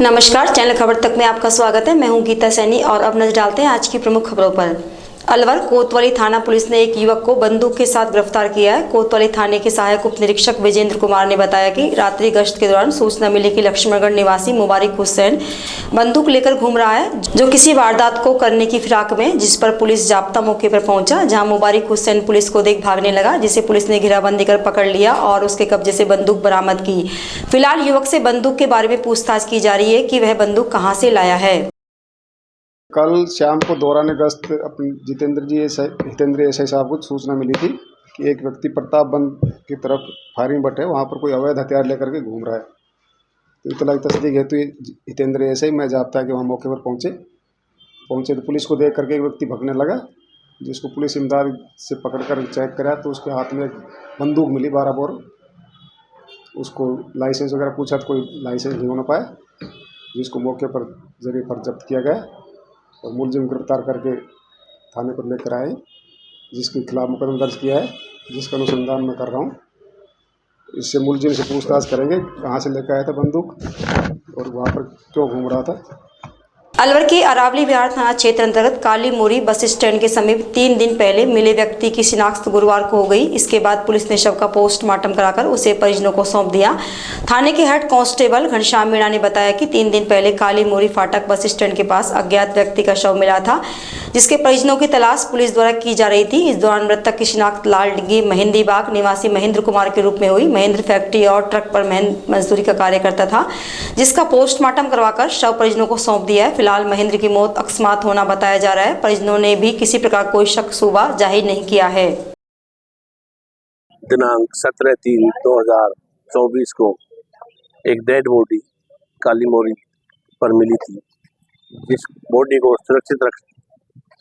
नमस्कार, चैनल खबर तक में आपका स्वागत है। मैं हूं गीता सैनी और अब नजर डालते हैं आज की प्रमुख खबरों पर। अलवर कोतवाली थाना पुलिस ने एक युवक को बंदूक के साथ गिरफ्तार किया है। कोतवाली थाने के सहायक उप निरीक्षक विजेंद्र कुमार ने बताया कि रात्रि गश्त के दौरान सूचना मिली कि लक्ष्मणगढ़ निवासी मुबारिक हुसैन बंदूक लेकर घूम रहा है, जो किसी वारदात को करने की फिराक में, जिस पर पुलिस जाब्ता मौके पर पहुंचा, जहां मुबारिक हुसैन पुलिस को देख भागने लगा, जिसे पुलिस ने घेराबंदी कर पकड़ लिया और उसके कब्जे से बंदूक बरामद की। फिलहाल युवक से बंदूक के बारे में पूछताछ की जा रही है कि वह बंदूक कहां से लाया है। कल शाम को दौरान गश्त अपने हितेंद्र एसआई साहब को सूचना मिली थी कि एक व्यक्ति प्रतापगंज की तरफ फायरिंग बट है, वहाँ पर कोई अवैध हथियार लेकर के घूम रहा है। तो इतला की तस्दीक हेतु हितेंद्र एसआई मैं जाबता है कि वहाँ मौके पर पहुँचे तो पुलिस को देख करके एक व्यक्ति भगने लगा, जिसको पुलिस इमदाद से पकड़ कर चेक करा तो उसके हाथ में बंदूक मिली 12 बोर। उसको लाइसेंस वगैरह पूछा तो कोई लाइसेंस नहीं होना पाया, जिसको मौके पर जरिए पर जब्त किया गया और मुलजिम गिरफ्तार करके थाने पर लेकर आए, जिसके खिलाफ मुकदमा दर्ज किया है, जिसका अनुसंधान मैं कर रहा हूँ। इससे मुलजिम से पूछताछ करेंगे कहाँ से लेकर आया था बंदूक और वहाँ पर क्यों घूम रहा था। अलवर के अरावली विहार थाना क्षेत्र अंतर्गत काली मोरी बस स्टैंड के समीप 3 दिन पहले मिले व्यक्ति की शिनाख्त गुरुवार को हो गई। इसके बाद पुलिस ने शव का पोस्टमार्टम कराकर उसे परिजनों को सौंप दिया। थाने के हेड कांस्टेबल घनश्याम मीणा ने बताया कि 3 दिन पहले काली मोरी फाटक बस स्टैंड के पास अज्ञात व्यक्ति का शव मिला था, जिसके परिजनों की तलाश पुलिस द्वारा की जा रही थी। इस दौरान मृतक की शिनाख्त लालडीगी मेहंदीबाग निवासी महेंद्र कुमार के रूप में हुई। महेंद्र फैक्ट्री और ट्रक पर मजदूरी का कार्य करता था, जिसका पोस्टमार्टम करवाकर शव परिजनों को सौंप दिया है। फिलहाल महेंद्र की मौत अकस्मात होना बताया जा रहा है। परिजनों ने भी किसी प्रकार कोई शक शुबा जाहिर नहीं किया है। दिनांक 17/3/2024 को एक डेड बॉडी काली मोरी पर मिली थी, जिस बॉडी को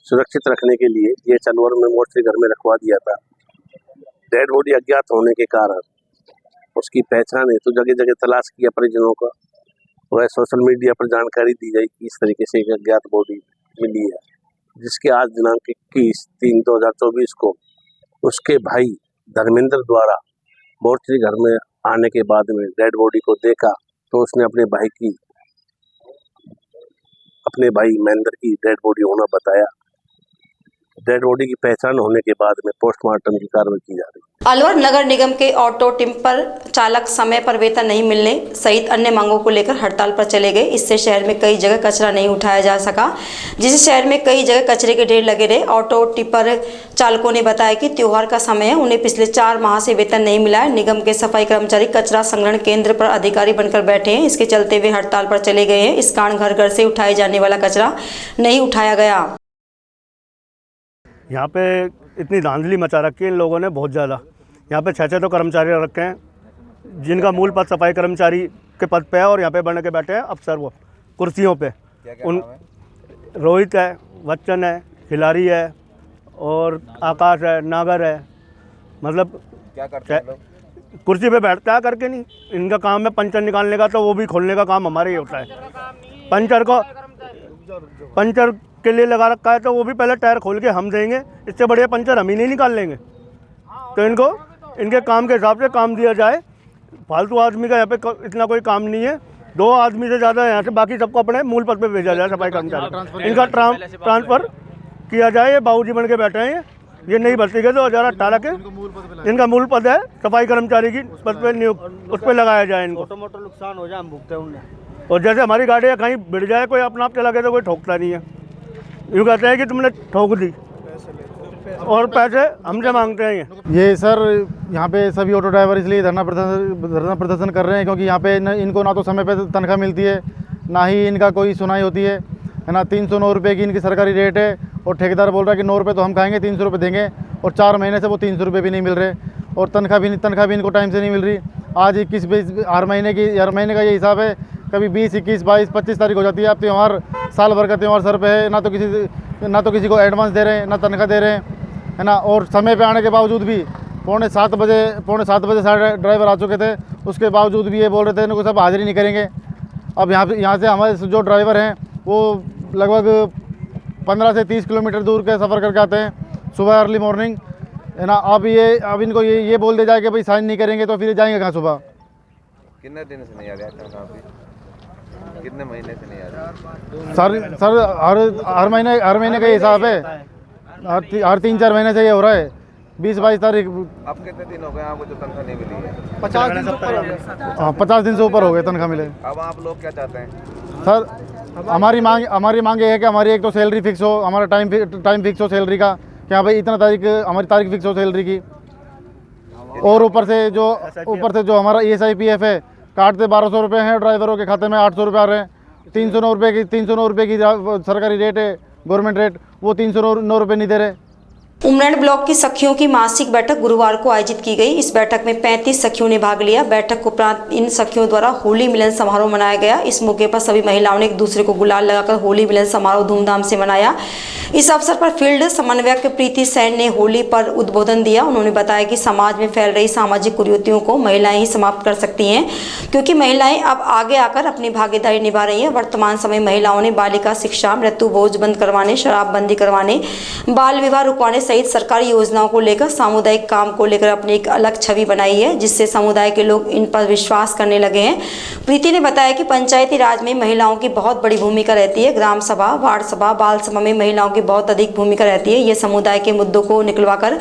सुरक्षित रखने के लिए ये चनवर में मोर्चरी घर में रखवा दिया था। डेड बॉडी अज्ञात होने के कारण उसकी पहचान है तो जगह जगह तलाश किया परिजनों का। वह सोशल मीडिया पर जानकारी दी गई कि इस तरीके से एक अज्ञात बॉडी मिली है, जिसके आज दिनांक 21/3/2024 को उसके भाई धर्मेंद्र द्वारा मोर्चरी घर में आने के बाद में डेड बॉडी को देखा तो उसने अपने भाई महेंद्र की डेड बॉडी होना बताया। डेड बॉडी की पहचान होने के बाद में पोस्टमार्टम की कार्रवाई की जा रही है। अलवर नगर निगम के ऑटो टिम्पर चालक समय पर वेतन नहीं मिलने सहित अन्य मांगों को लेकर हड़ताल पर चले गए। इससे शहर में कई जगह कचरा नहीं उठाया जा सका, जिससे शहर में कई जगह कचरे के ढेर लगे रहे। ऑटो टिप्पर चालकों ने बताया कि त्योहार का समय है, उन्हें पिछले 4 माह से वेतन नहीं मिला है। निगम के सफाई कर्मचारी कचरा संग्रहण केंद्र पर अधिकारी बनकर बैठे हैं। इसके चलते वे हड़ताल पर चले गए हैं। इस कारण घर घर से उठाए जाने वाला कचरा नहीं उठाया गया। यहाँ पे इतनी धांधली मचा रखी है इन लोगों ने, बहुत ज़्यादा। यहाँ पे 6 तो कर्मचारी रखे हैं, जिनका मूल पद सफाई कर्मचारी के पद पे है और यहाँ पे बन के बैठे हैं अफसर वो कुर्सियों पे। उन रोहित है, बच्चन है, खिलाड़ी है और आकाश है, नागर है। मतलब क्या करते हैं लोग? कुर्सी पे बैठता है करके नहीं, इनका काम है पंचर निकालने का, तो वो भी खोलने का काम हमारे ही होता है। पंचर के लिए लगा रखा है तो वो भी पहले टायर खोल के हम देंगे, इससे बढ़िया पंचर हम ही नहीं निकाल लेंगे। तो इनको इनके काम के हिसाब से काम दिया जाए। फालतू आदमी का यहाँ पे इतना कोई काम नहीं है। 2 आदमी से ज़्यादा यहाँ से, बाकी सबको अपने मूल पद पे भेजा जाए सफाई कर्मचारी। इनका ट्रांसफ़र किया जाए। ये बाबूजी बन के बैठे हैं, ये नई भर्ती के 2018 के इनका मूल पद है सफाई कर्मचारी की पद पे नियुक्त, उस पर लगाया जाए इनको। मोटा नुकसान हो जाए हम भुगते उन्हें। और जैसे हमारी गाड़ी कहीं भिड़ जाए, कोई अपना आप चला गया तो कोई ठोकता नहीं है। यूँ कहते हैं कि तुमने ठोक दी और पैसे हमसे मांगते हैं। ये सर यहाँ पे सभी ऑटो ड्राइवर इसलिए धरना प्रदर्शन कर रहे हैं क्योंकि यहाँ पे इनको ना तो समय पे तनख्वाह मिलती है, ना ही इनका कोई सुनाई होती है ना। 309 रुपये की इनकी सरकारी रेट है और ठेकेदार बोल रहा है कि 9 रुपये तो हम खाएंगे, 300 रुपये देंगे। और 4 महीने से वो 300 रुपये भी नहीं मिल रहे और तनख्वाह भी इनको टाइम से नहीं मिल रही। आज 21 हर महीने का ये हिसाब है, कभी 20, 21, 22, 25 तारीख हो जाती है। अब त्यौहार, साल भर का त्यौहार सर पे है, ना तो किसी को एडवांस दे रहे हैं, ना तनख्वाह दे रहे हैं, है ना। और समय पे आने के बावजूद भी पौने सात बजे सारे ड्राइवर आ चुके थे, उसके बावजूद भी ये बोल रहे थे इनको सब हाजिरी नहीं करेंगे। अब यहाँ से हमारे जो ड्राइवर हैं वो लगभग 15 से 30 किलोमीटर दूर के सफ़र करके आते हैं सुबह अर्ली मॉर्निंग, है ना। अब इनको ये बोल दिया जाए कि भाई साइन नहीं करेंगे तो फिर जाएंगे कहाँ सुबह। कितने दिन से नहीं आ रहा है? कितने महीने से नहीं आ रही? सर हर महीने का हिसाब है। हर 3-4 महीने से ये हो रहा है। 20-22 तारीख। अब कितने दिन हो गए आपको जो तनख्वाह नहीं मिली है? 50 दिन से ऊपर हो गए। हाँ, 50 दिन से ऊपर हो गए तनख्वाह मिले। अब आप लोग क्या चाहते हैं? सर हमारी मांग ये है कि हमारी एक तो सैलरी फिक्स हो, हमारा टाइम फिक्स हो सैलरी का, कि हाँ भाई इतना तारीख हमारी तारीख फिक्स हो सैलरी की। और ऊपर से जो हमारा ESIPF है, काटते 1200 रुपये हैं, ड्राइवरों के खाते में 800 रुपये आ रहे हैं। 309 रुपये की सरकारी रेट है, गवर्नमेंट रेट, वो 309 रुपये नहीं दे रहे। उमरेड ब्लॉक की सखियों की मासिक बैठक गुरुवार को आयोजित की गई। इस बैठक में 35 सखियों ने भाग लिया। बैठक उपरांत इन सखियों द्वारा होली मिलन समारोह मनाया गया। इस मौके पर सभी महिलाओं ने एक दूसरे को गुलाल लगाकर होली मिलन समारोह धूमधाम से मनाया। इस अवसर पर फील्ड समन्वयक प्रीति सैन ने होली पर उद्बोधन दिया। उन्होंने बताया कि समाज में फैल रही सामाजिक कुरीतियों को महिलाएं ही समाप्त कर सकती हैं, क्योंकि महिलाएं अब आगे आकर अपनी भागीदारी निभा रही हैं। वर्तमान समय महिलाओं ने बालिका शिक्षा, मृत्यु भोज बंद करवाने, शराबबंदी करवाने, बाल विवाह रुकवाने सहित सरकारी योजनाओं को लेकर, सामुदायिक काम को लेकर अपनी एक अलग छवि बनाई है, जिससे समुदाय के लोग इन पर विश्वास करने लगे हैं। प्रीति ने बताया कि पंचायती राज में महिलाओं की बहुत बड़ी भूमिका रहती है। ग्राम सभा, वार्ड सभा, बाल सभा में महिलाओं की बहुत अधिक भूमिका रहती है। ये समुदाय के मुद्दों को निकलवाकर,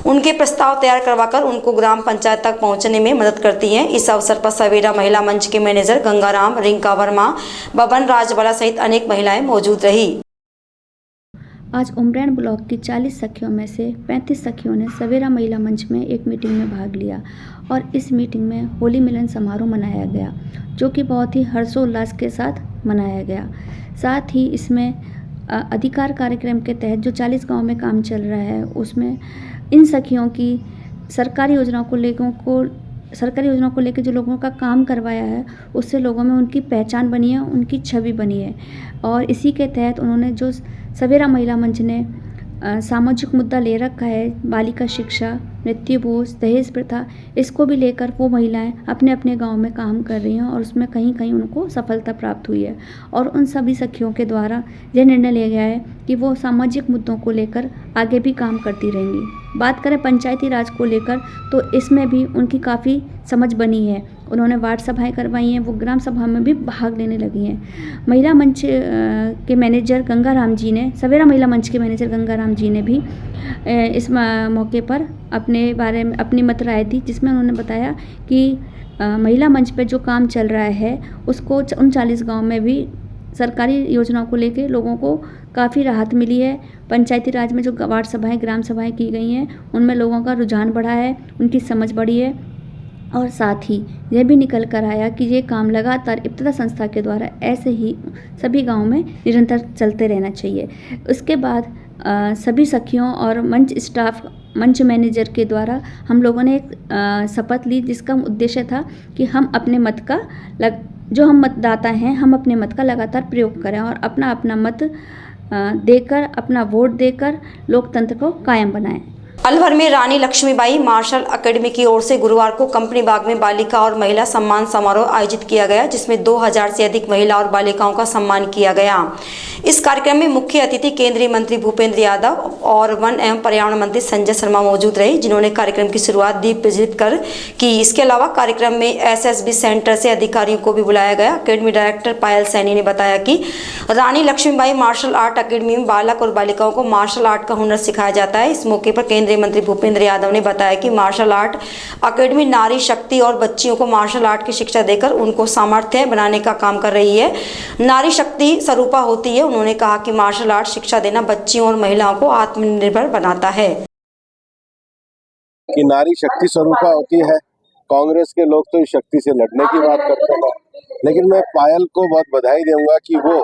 उनके प्रस्ताव तैयार करवाकर उनको ग्राम पंचायत तक पहुंचने में मदद करती हैं। इस अवसर पर सवेरा महिला मंच के मैनेजर गंगाराम, रिंका वर्मा, बबन राजवाला सहित अनेक महिलाएं मौजूद रही। आज उमरेड ब्लॉक की 40 सखियों में से 35 सखियों ने सवेरा महिला मंच में एक मीटिंग में भाग लिया और इस मीटिंग में होली मिलन समारोह मनाया गया, जो कि बहुत ही हर्षोल्लास के साथ मनाया गया। साथ ही इसमें अधिकार कार्यक्रम के तहत जो 40 गांव में काम चल रहा है, उसमें इन सखियों की सरकारी योजनाओं को लेकर जो लोगों का काम करवाया है, उससे लोगों में उनकी पहचान बनी है, उनकी छवि बनी है। और इसी के तहत उन्होंने जो सवेरा महिला मंच ने सामाजिक मुद्दा ले रखा है, बालिका शिक्षा, मृत्यु भोज, दहेज प्रथा, इसको भी लेकर वो महिलाएं अपने अपने गांव में काम कर रही हैं और उसमें कहीं कहीं उनको सफलता प्राप्त हुई है। और उन सभी सखियों के द्वारा यह निर्णय लिया गया है कि वो सामाजिक मुद्दों को लेकर आगे भी काम करती रहेंगी। बात करें पंचायती राज को लेकर, तो इसमें भी उनकी काफ़ी समझ बनी है। उन्होंने वार्ड सभाएं करवाई हैं, वो ग्राम सभा में भी भाग लेने लगी हैं। महिला मंच के मैनेजर गंगाराम जी ने, सवेरा महिला मंच के मैनेजर गंगाराम जी ने भी इस मौके पर अपने बारे में अपनी मत राय दी, जिसमें उन्होंने बताया कि महिला मंच पर जो काम चल रहा है उसको उन 40 गाँव में भी सरकारी योजनाओं को लेकर लोगों को काफ़ी राहत मिली है। पंचायती राज में जो वार्ड सभाएं, ग्राम सभाएं की गई हैं, उनमें लोगों का रुझान बढ़ा है, उनकी समझ बढ़ी है। और साथ ही यह भी निकल कर आया कि ये काम लगातार इब्तिदा संस्था के द्वारा ऐसे ही सभी गाँव में निरंतर चलते रहना चाहिए। उसके बाद सभी सखियों और मंच स्टाफ, मंच मैनेजर के द्वारा हम लोगों ने एक शपथ ली, जिसका उद्देश्य था कि हम अपने मत का जो हम मतदाता हैं, हम अपने मत का लगातार प्रयोग करें और अपना मत देकर, अपना वोट देकर लोकतंत्र को कायम बनाएं। अलवर में रानी लक्ष्मीबाई मार्शल अकेडमी की ओर से गुरुवार को कंपनी बाग में बालिका और महिला सम्मान समारोह आयोजित किया गया, जिसमें 2000 से अधिक महिला और बालिकाओं का सम्मान किया गया। इस कार्यक्रम में मुख्य अतिथि केंद्रीय मंत्री भूपेंद्र यादव और वन एवं पर्यावरण मंत्री संजय शर्मा मौजूद रहे, जिन्होंने कार्यक्रम की शुरुआत दीप प्रज्वलित कर की। इसके अलावा कार्यक्रम में SSB सेंटर से अधिकारियों को भी बुलाया गया। अकेडमी डायरेक्टर पायल सैनी ने बताया कि रानी लक्ष्मीबाई मार्शल आर्ट अकेडमी में बालक और बालिकाओं को मार्शल आर्ट का हुनर सिखाया जाता है। इस मौके पर केंद्रीय मंत्री भूपेंद्र यादव ने बताया कि मार्शल आर्ट अकेडमी नारी शक्ति और बच्चियों को मार्शल आर्ट की शिक्षा देकर उनको सामर्थ्य बनाने का काम कर रही है। नारी शक्ति स्वरूपा होती है। उन्होंने कहा कि मार्शल आर्ट शिक्षा देना बच्चियों और महिलाओं को आत्मनिर्भर बनाता है। कि नारी शक्ति स्वरूपा होती है। कांग्रेस के लोग तो इस शक्ति से लड़ने की बात करते हैं, लेकिन मैं पायल को बहुत बधाई दूंगा कि वो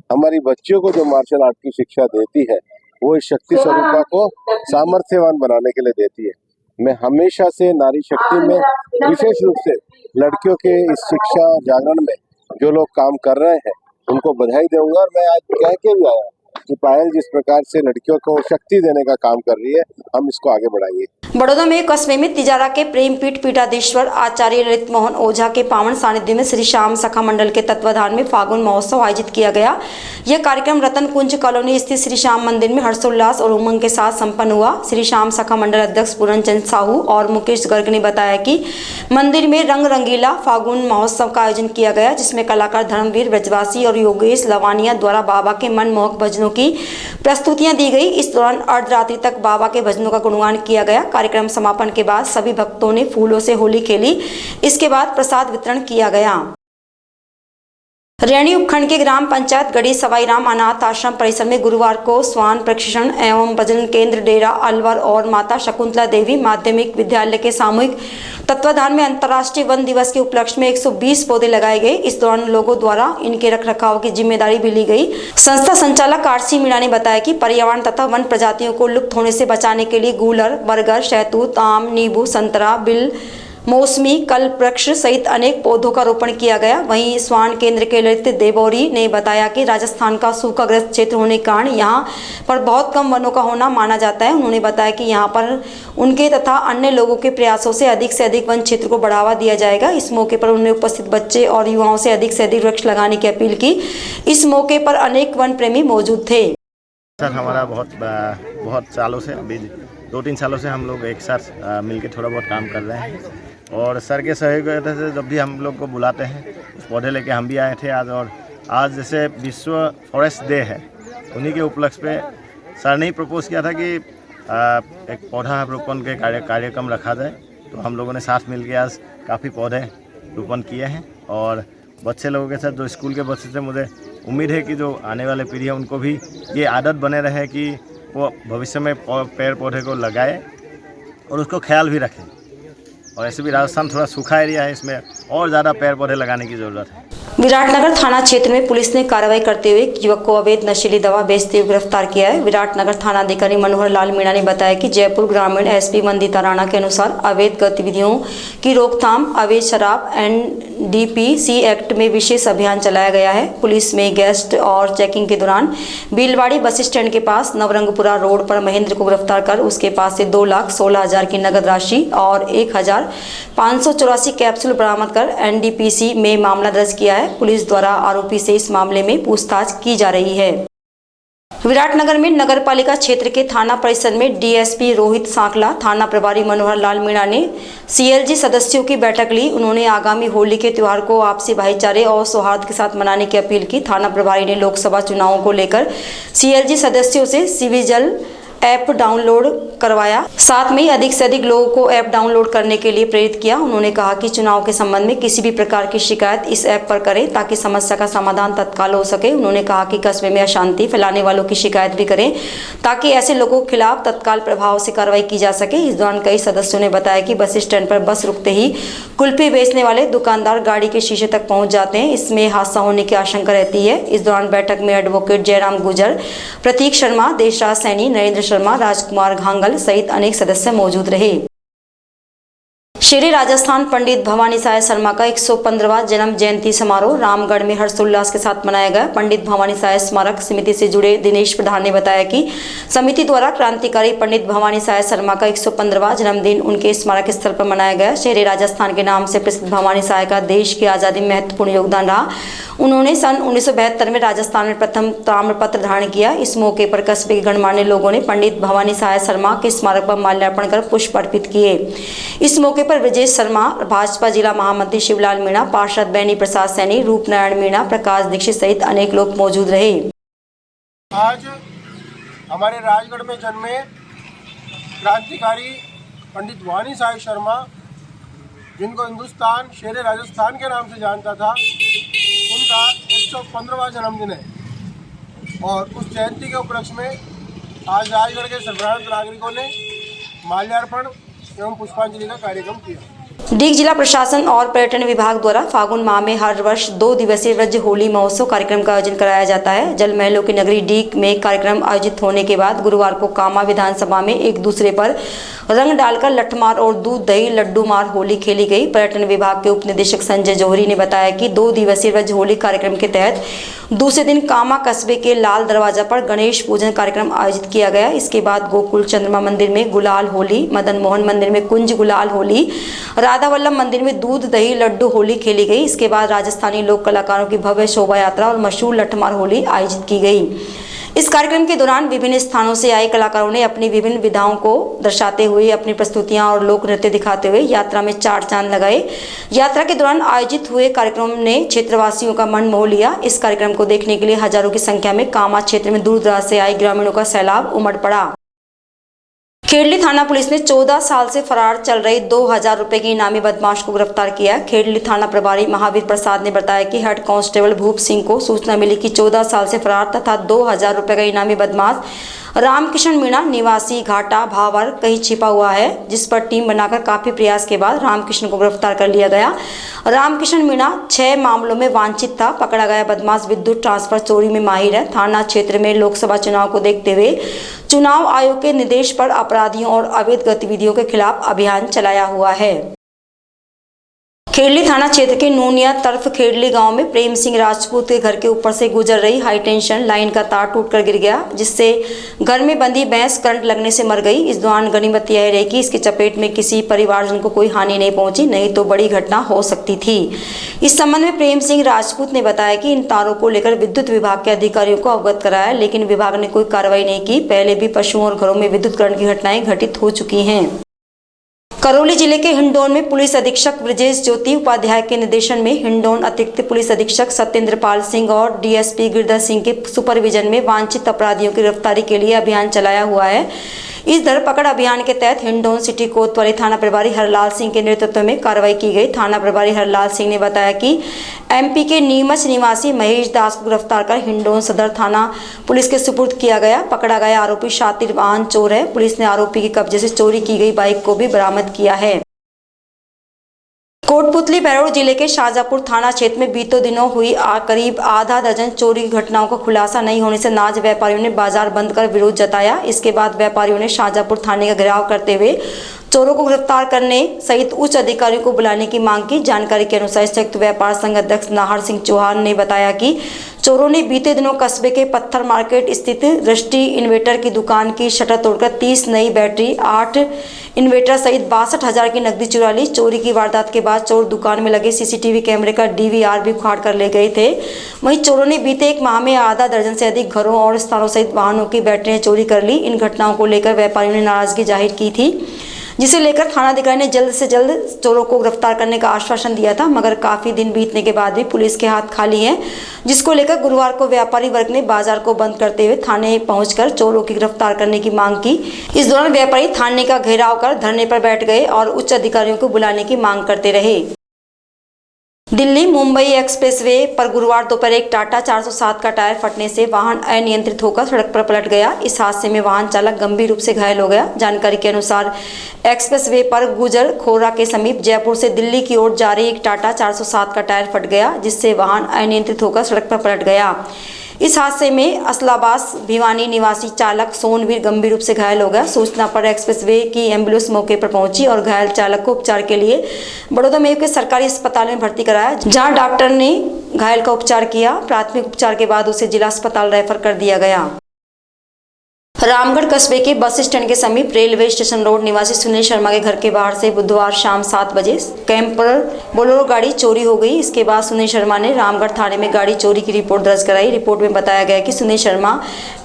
हमारी बच्चियों को जो मार्शल आर्ट की शिक्षा देती है, वो इस शक्ति स्वरूपा को सामर्थ्यवान बनाने के लिए देती है। मैं हमेशा से नारी शक्ति में, विशेष रूप से लड़कियों के इस शिक्षा और जागरण में जो लोग काम कर रहे हैं, उनको बधाई दूंगा। और मैं आज कह के भी आया कि पायल जिस प्रकार से लड़कियों को शक्ति देने का काम कर रही है, हम इसको आगे बढ़ाएंगे। बड़ौदा में कस्बे में तिजारा के प्रेमपीठ पीठाधीश्वर आचार्य ललित मोहन ओझा के पावन सानिध्य में श्री श्याम सखा मंडल के तत्वाधान में फागुन महोत्सव आयोजित किया गया। यह कार्यक्रम रतन कुंज कॉलोनी स्थित श्री श्याम मंदिर में हर्षोल्लास और उमंग के साथ संपन्न हुआ। श्री श्याम सखा मंडल अध्यक्ष पूरनचंद साहू और मुकेश गर्ग ने बताया कि मंदिर में रंग रंगीला फागुन महोत्सव का आयोजन किया गया, जिसमें कलाकार धर्मवीर ब्रजवासी और योगेश लवानिया द्वारा बाबा के मनमोहक भजनों की प्रस्तुतियां दी गई। इस दौरान अर्धरात्रि तक बाबा के भजनों का गुणगान किया गया। कार्यक्रम समापन के बाद सभी भक्तों ने फूलों से होली खेली। इसके बाद प्रसाद वितरण किया गया। रैणी उपखंड के ग्राम पंचायत गढ़ी सवाईराम अनाथ आश्रम परिसर में गुरुवार को स्वान प्रशिक्षण एवं भजन केंद्र डेरा अलवर और माता शकुंतला देवी माध्यमिक विद्यालय के सामूहिक तत्वाधान में अंतर्राष्ट्रीय वन दिवस के उपलक्ष्य में 120 पौधे लगाए गए। इस दौरान लोगों द्वारा इनके रखरखाव की जिम्मेदारी भी ली गई। संस्था संचालक आरसी मीणा ने बताया कि पर्यावरण तथा वन प्रजातियों को लुप्त होने से बचाने के लिए गूलर, बरगद, शहतूत, आम, नींबू, संतरा, बिल, मौसमी, कल्प वृक्ष सहित अनेक पौधों का रोपण किया गया। वहीं स्वान केंद्र के ललित देवौरी ने बताया कि राजस्थान का सूखाग्रस्त क्षेत्र होने के कारण यहाँ पर बहुत कम वनों का होना माना जाता है। उन्होंने बताया कि यहाँ पर उनके तथा अन्य लोगों के प्रयासों से अधिक वन क्षेत्र को बढ़ावा दिया जाएगा। इस मौके पर उन्होंने उपस्थित बच्चे और युवाओं से अधिक वृक्ष लगाने की अपील की। इस मौके पर अनेक वन प्रेमी मौजूद थे। सर, हमारा बहुत सालों से, अभी 2-3 सालों से हम लोग एक साथ मिलकर थोड़ा बहुत काम कर रहे हैं और सर के सहयोग से जब भी हम लोग को बुलाते हैं उस पौधे लेके हम भी आए थे आज। और आज जैसे विश्व फॉरेस्ट डे है, उन्हीं के उपलक्ष्य पे सर ने ही प्रपोज किया था कि एक पौधा रोपण के कार्यक्रम रखा जाए, तो हम लोगों ने साथ मिल के आज काफ़ी पौधे रोपण किए हैं। और बच्चे लोगों के साथ, जो स्कूल के बच्चे थे, मुझे उम्मीद है कि जो आने वाले पीढ़ी है उनको भी ये आदत बने रहे कि वो भविष्य में पेड़ पौधे को लगाए और उसको ख्याल भी रखें। और ऐसे भी राजस्थान थोड़ा सूखा एरिया है, इसमें और ज़्यादा पेड़ पौधे लगाने की ज़रूरत है। विराटनगर थाना क्षेत्र में पुलिस ने कार्रवाई करते हुए एक युवक को अवैध नशीली दवा बेचते हुए गिरफ्तार किया है। विराटनगर थाना अधिकारी मनोहर लाल मीणा ने बताया कि जयपुर ग्रामीण एसपी वंदिता राणा के अनुसार अवैध गतिविधियों की रोकथाम, अवैध शराब एनडीपीसी एक्ट में विशेष अभियान चलाया गया है। पुलिस में गैस्ट और चेकिंग के दौरान भीलवाड़ी बस स्टैंड के पास नवरंगपुरा रोड पर महेंद्र को गिरफ्तार कर उसके पास से 2,16,000 की नगद राशि और 1,584 कैप्सूल बरामद कर एनडीपीसी में मामला दर्ज किया है। पुलिस द्वारा आरोपी से इस मामले में पूछताछ की जा रही है। विराटनगर में नगरपालिका क्षेत्र के थाना परिसर में डीएसपी रोहित सांकला, थाना प्रभारी मनोहर लाल मीणा ने सीएलजी सदस्यों की बैठक ली। उन्होंने आगामी होली के त्योहार को आपसी भाईचारे और सौहार्द के साथ मनाने की अपील की। थाना प्रभारी ने लोकसभा चुनावों को लेकर सीएलजी सदस्यों से सिविजिल ऐप डाउनलोड करवाया, साथ में ही अधिक से अधिक लोगों को ऐप डाउनलोड करने के लिए प्रेरित किया। उन्होंने कहा कि चुनाव के संबंध में किसी भी प्रकार की शिकायत इस ऐप पर करें ताकि समस्या का समाधान तत्काल हो सके। उन्होंने कहा कि कस्बे में अशांति फैलाने वालों की शिकायत भी करें ताकि ऐसे लोगों के खिलाफ तत्काल प्रभाव से कार्रवाई की जा सके। इस दौरान कई सदस्यों ने बताया कि बस स्टैंड पर बस रुकते ही कुल्फी बेचने वाले दुकानदार गाड़ी के शीशे तक पहुंच जाते हैं, इसमें हादसा होने की आशंका रहती है। इस दौरान बैठक में एडवोकेट जयराम गुजर, प्रतीक शर्मा, देशराज सैनी, नरेंद्र शर्मा, राजकुमार घांगल सहित अनेक सदस्य मौजूद रहे। शेरे राजस्थान पंडित भवानी साय शर्मा का 115वां जन्म जयंती समारोह रामगढ़ में हर्षोल्लास के साथ मनाया गया। पंडित भवानी साय स्मारक समिति से जुड़े दिनेश प्रधान ने बताया कि समिति द्वारा क्रांतिकारी पंडित भवानी साय शर्मा का 115वां जन्मदिन उनके स्मारक स्थल पर मनाया गया। शेरे राजस्थान के नाम से प्रसिद्ध भवानी साय का देश की आज़ादी में महत्वपूर्ण योगदान रहा। उन्होंने सन 1972 में राजस्थान में प्रथम ताम्रपत्र धारण किया। इस मौके पर कस्बे के गणमान्य लोगों ने पंडित भवानी साय शर्मा के स्मारक पर माल्यार्पण कर पुष्प अर्पित किए। इस मौके पर ब्रजेश शर्मा, भाजपा जिला महामंत्री शिवलाल मीणा, पार्षद बैनी प्रसाद सैनी, रूपनारायण मीणा, प्रकाश दीक्षित सहित अनेक लोग मौजूद रहे। आज हमारे राजगढ़ में जन्मे क्रांतिकारी पंडित भवानी साय शर्मा, जिनको हिंदुस्तान शेरे राजस्थान के नाम से जानता था, उनका 115वां जन्मदिन है और उस जयंती के उपलक्ष्य में आज राजगढ़ के सर्वसाधारण नागरिकों ने माल्यार्पण एवं पुष्पांजलि का कार्यक्रम किया। डीग जिला प्रशासन और पर्यटन विभाग द्वारा फागुन माह में हर वर्ष 2 दिवसीय व्रज होली महोत्सव कार्यक्रम का आयोजन कराया जाता है। जल महलों की नगरी डीग में कार्यक्रम आयोजित होने के बाद गुरुवार को कामा विधानसभा में एक दूसरे पर रंग डालकर लठमार और दूध दही लड्डू मार होली खेली गई। पर्यटन विभाग के उप निदेशक संजय जौहरी ने बताया कि 2 दिवसीय व्रज होली कार्यक्रम के तहत दूसरे दिन कामा कस्बे के लाल दरवाजा पर गणेश पूजन कार्यक्रम आयोजित किया गया। इसके बाद गोकुल चंद्रमा मंदिर में गुलाल होली, मदन मोहन मंदिर में कुंज गुलाल होली, राधा वल्लभ मंदिर में दूध दही लड्डू होली खेली गई। इसके बाद राजस्थानी लोक कलाकारों की भव्य शोभा यात्रा और मशहूर लठमार होली आयोजित की गई। इस कार्यक्रम के दौरान विभिन्न स्थानों से आए कलाकारों ने अपनी विभिन्न विधाओं को दर्शाते हुए अपनी प्रस्तुतियां और लोक नृत्य दिखाते हुए यात्रा में चार चांद लगाए। यात्रा के दौरान आयोजित हुए कार्यक्रम ने क्षेत्रवासियों का मन मोह लिया। इस कार्यक्रम को देखने के लिए हजारों की संख्या में कामा क्षेत्र में दूर दराज से आए ग्रामीणों का सैलाब उमड़ पड़ा। खेड़ली थाना पुलिस ने 14 साल से फरार चल रहे 2000 रुपए के इनामी बदमाश को गिरफ्तार किया। खेड़ली थाना प्रभारी महावीर प्रसाद ने बताया कि हेड कांस्टेबल भूप सिंह को सूचना मिली कि 14 साल से फरार तथा 2000 रुपए का इनामी बदमाश रामकिशन मीणा निवासी घाटा भावर कहीं छिपा हुआ है, जिस पर टीम बनाकर काफी प्रयास के बाद रामकिशन को गिरफ्तार कर लिया गया। रामकिशन मीणा 6 मामलों में वांछित था। पकड़ा गया बदमाश विद्युत ट्रांसफर चोरी में माहिर है। थाना क्षेत्र में लोकसभा चुनाव को देखते हुए चुनाव आयोग के निर्देश पर अपराधियों और अवैध गतिविधियों के खिलाफ अभियान चलाया हुआ है। खेड़ली थाना क्षेत्र के नूनिया तरफ खेड़ली गांव में प्रेम सिंह राजपूत के घर के ऊपर से गुजर रही हाई टेंशन लाइन का तार टूटकर गिर गया, जिससे घर में बंधी भैंस करंट लगने से मर गई। इस दौरान गनीमत यह रही कि इसकी चपेट में किसी परिवारजन को कोई हानि नहीं पहुंची, नहीं तो बड़ी घटना हो सकती थी। इस संबंध में प्रेम सिंह राजपूत ने बताया कि इन तारों को लेकर विद्युत विभाग के अधिकारियों को अवगत कराया, लेकिन विभाग ने कोई कार्रवाई नहीं की। पहले भी पशुओं और घरों में विद्युत करंट की घटनाएं घटित हो चुकी हैं। करौली जिले के हिंडौन में पुलिस अधीक्षक ब्रजेश ज्योति उपाध्याय के निर्देशन में हिंडौन अतिरिक्त पुलिस अधीक्षक सत्येंद्र पाल सिंह और डीएसपी गिरधर सिंह के सुपरविजन में वांछित अपराधियों की गिरफ्तारी के लिए अभियान चलाया हुआ है। इस धरपकड़ अभियान के तहत हिंडौन सिटी कोतवाली थाना प्रभारी हरलाल सिंह के नेतृत्व में कार्रवाई की गई। थाना प्रभारी हरलाल सिंह ने बताया कि एमपी के नीमच निवासी महेश दास को गिरफ्तार कर हिंडौन सदर थाना पुलिस के सुपुर्द किया गया। पकड़ा गया आरोपी शातिर वाहन चोर है। पुलिस ने आरोपी के कब्जे से चोरी की गई बाइक को भी बरामद किया है। कोटपुतली भैरव जिले के शाहजहापुर थाना क्षेत्र में बीते दिनों हुई करीब आधा दर्जन चोरी की घटनाओं का खुलासा नहीं होने से नाज व्यापारियों ने बाजार बंद कर विरोध जताया। इसके बाद व्यापारियों ने शाहजहापुर थाने का घेराव करते हुए चोरों को गिरफ्तार करने सहित उच्च अधिकारियों को बुलाने की मांग की। जानकारी के अनुसार संयुक्त व्यापार संघ अध्यक्ष नाहर सिंह चौहान ने बताया कि चोरों ने बीते दिनों कस्बे के पत्थर मार्केट स्थित दृष्टि इन्वेटर की दुकान की शटर तोड़कर 30 नई बैटरी, 8 इन्वेटर सहित 62,000 की नकदी चुरा ली। चोरी की वारदात के बाद चोर दुकान में लगे सीसीटीवी कैमरे का डीवीआर भी उखाड़ कर ले गए थे। वहीं चोरों ने बीते एक माह में आधा दर्जन से अधिक घरों और स्थानों सहित वाहनों की बैटरियां चोरी कर ली। इन घटनाओं को लेकर व्यापारियों ने नाराजगी जाहिर की थी, जिसे लेकर थानाधिकारी ने जल्द से जल्द चोरों को गिरफ्तार करने का आश्वासन दिया था, मगर काफी दिन बीतने के बाद भी पुलिस के हाथ खाली हैं, जिसको लेकर गुरुवार को व्यापारी वर्ग ने बाजार को बंद करते हुए थाने पहुंचकर चोरों की गिरफ्तार करने की मांग की। इस दौरान व्यापारी थाने का घेराव कर धरने पर बैठ गए और उच्च अधिकारियों को बुलाने की मांग करते रहे। दिल्ली मुंबई एक्सप्रेसवे पर गुरुवार दोपहर एक टाटा 407 का टायर फटने से वाहन अनियंत्रित होकर सड़क पर पलट गया। इस हादसे में वाहन चालक गंभीर रूप से घायल हो गया। जानकारी के अनुसार एक्सप्रेसवे पर गुजर खोरा के समीप जयपुर से दिल्ली की ओर जा रही एक टाटा 407 का टायर फट गया, जिससे वाहन अनियंत्रित होकर सड़क पर पलट गया। इस हादसे में असलाबास भिवानी निवासी चालक सोनवीर गंभीर रूप से घायल हो गया। सूचना पर एक्सप्रेसवे की एम्बुलेंस मौके पर पहुंची और घायल चालक को उपचार के लिए बड़ौदा में के सरकारी अस्पताल में भर्ती कराया, जहां डॉक्टर ने घायल का उपचार किया। प्राथमिक उपचार के बाद उसे जिला अस्पताल रेफर कर दिया गया। रामगढ़ कस्बे के बस स्टैंड के समीप रेलवे स्टेशन रोड निवासी सुनील शर्मा के घर के बाहर से बुधवार शाम 7 बजे कैंपर बोलेरो गाड़ी चोरी हो गई। इसके बाद सुनील शर्मा ने रामगढ़ थाने में गाड़ी चोरी की रिपोर्ट दर्ज कराई। रिपोर्ट में बताया गया कि Sunil Sharma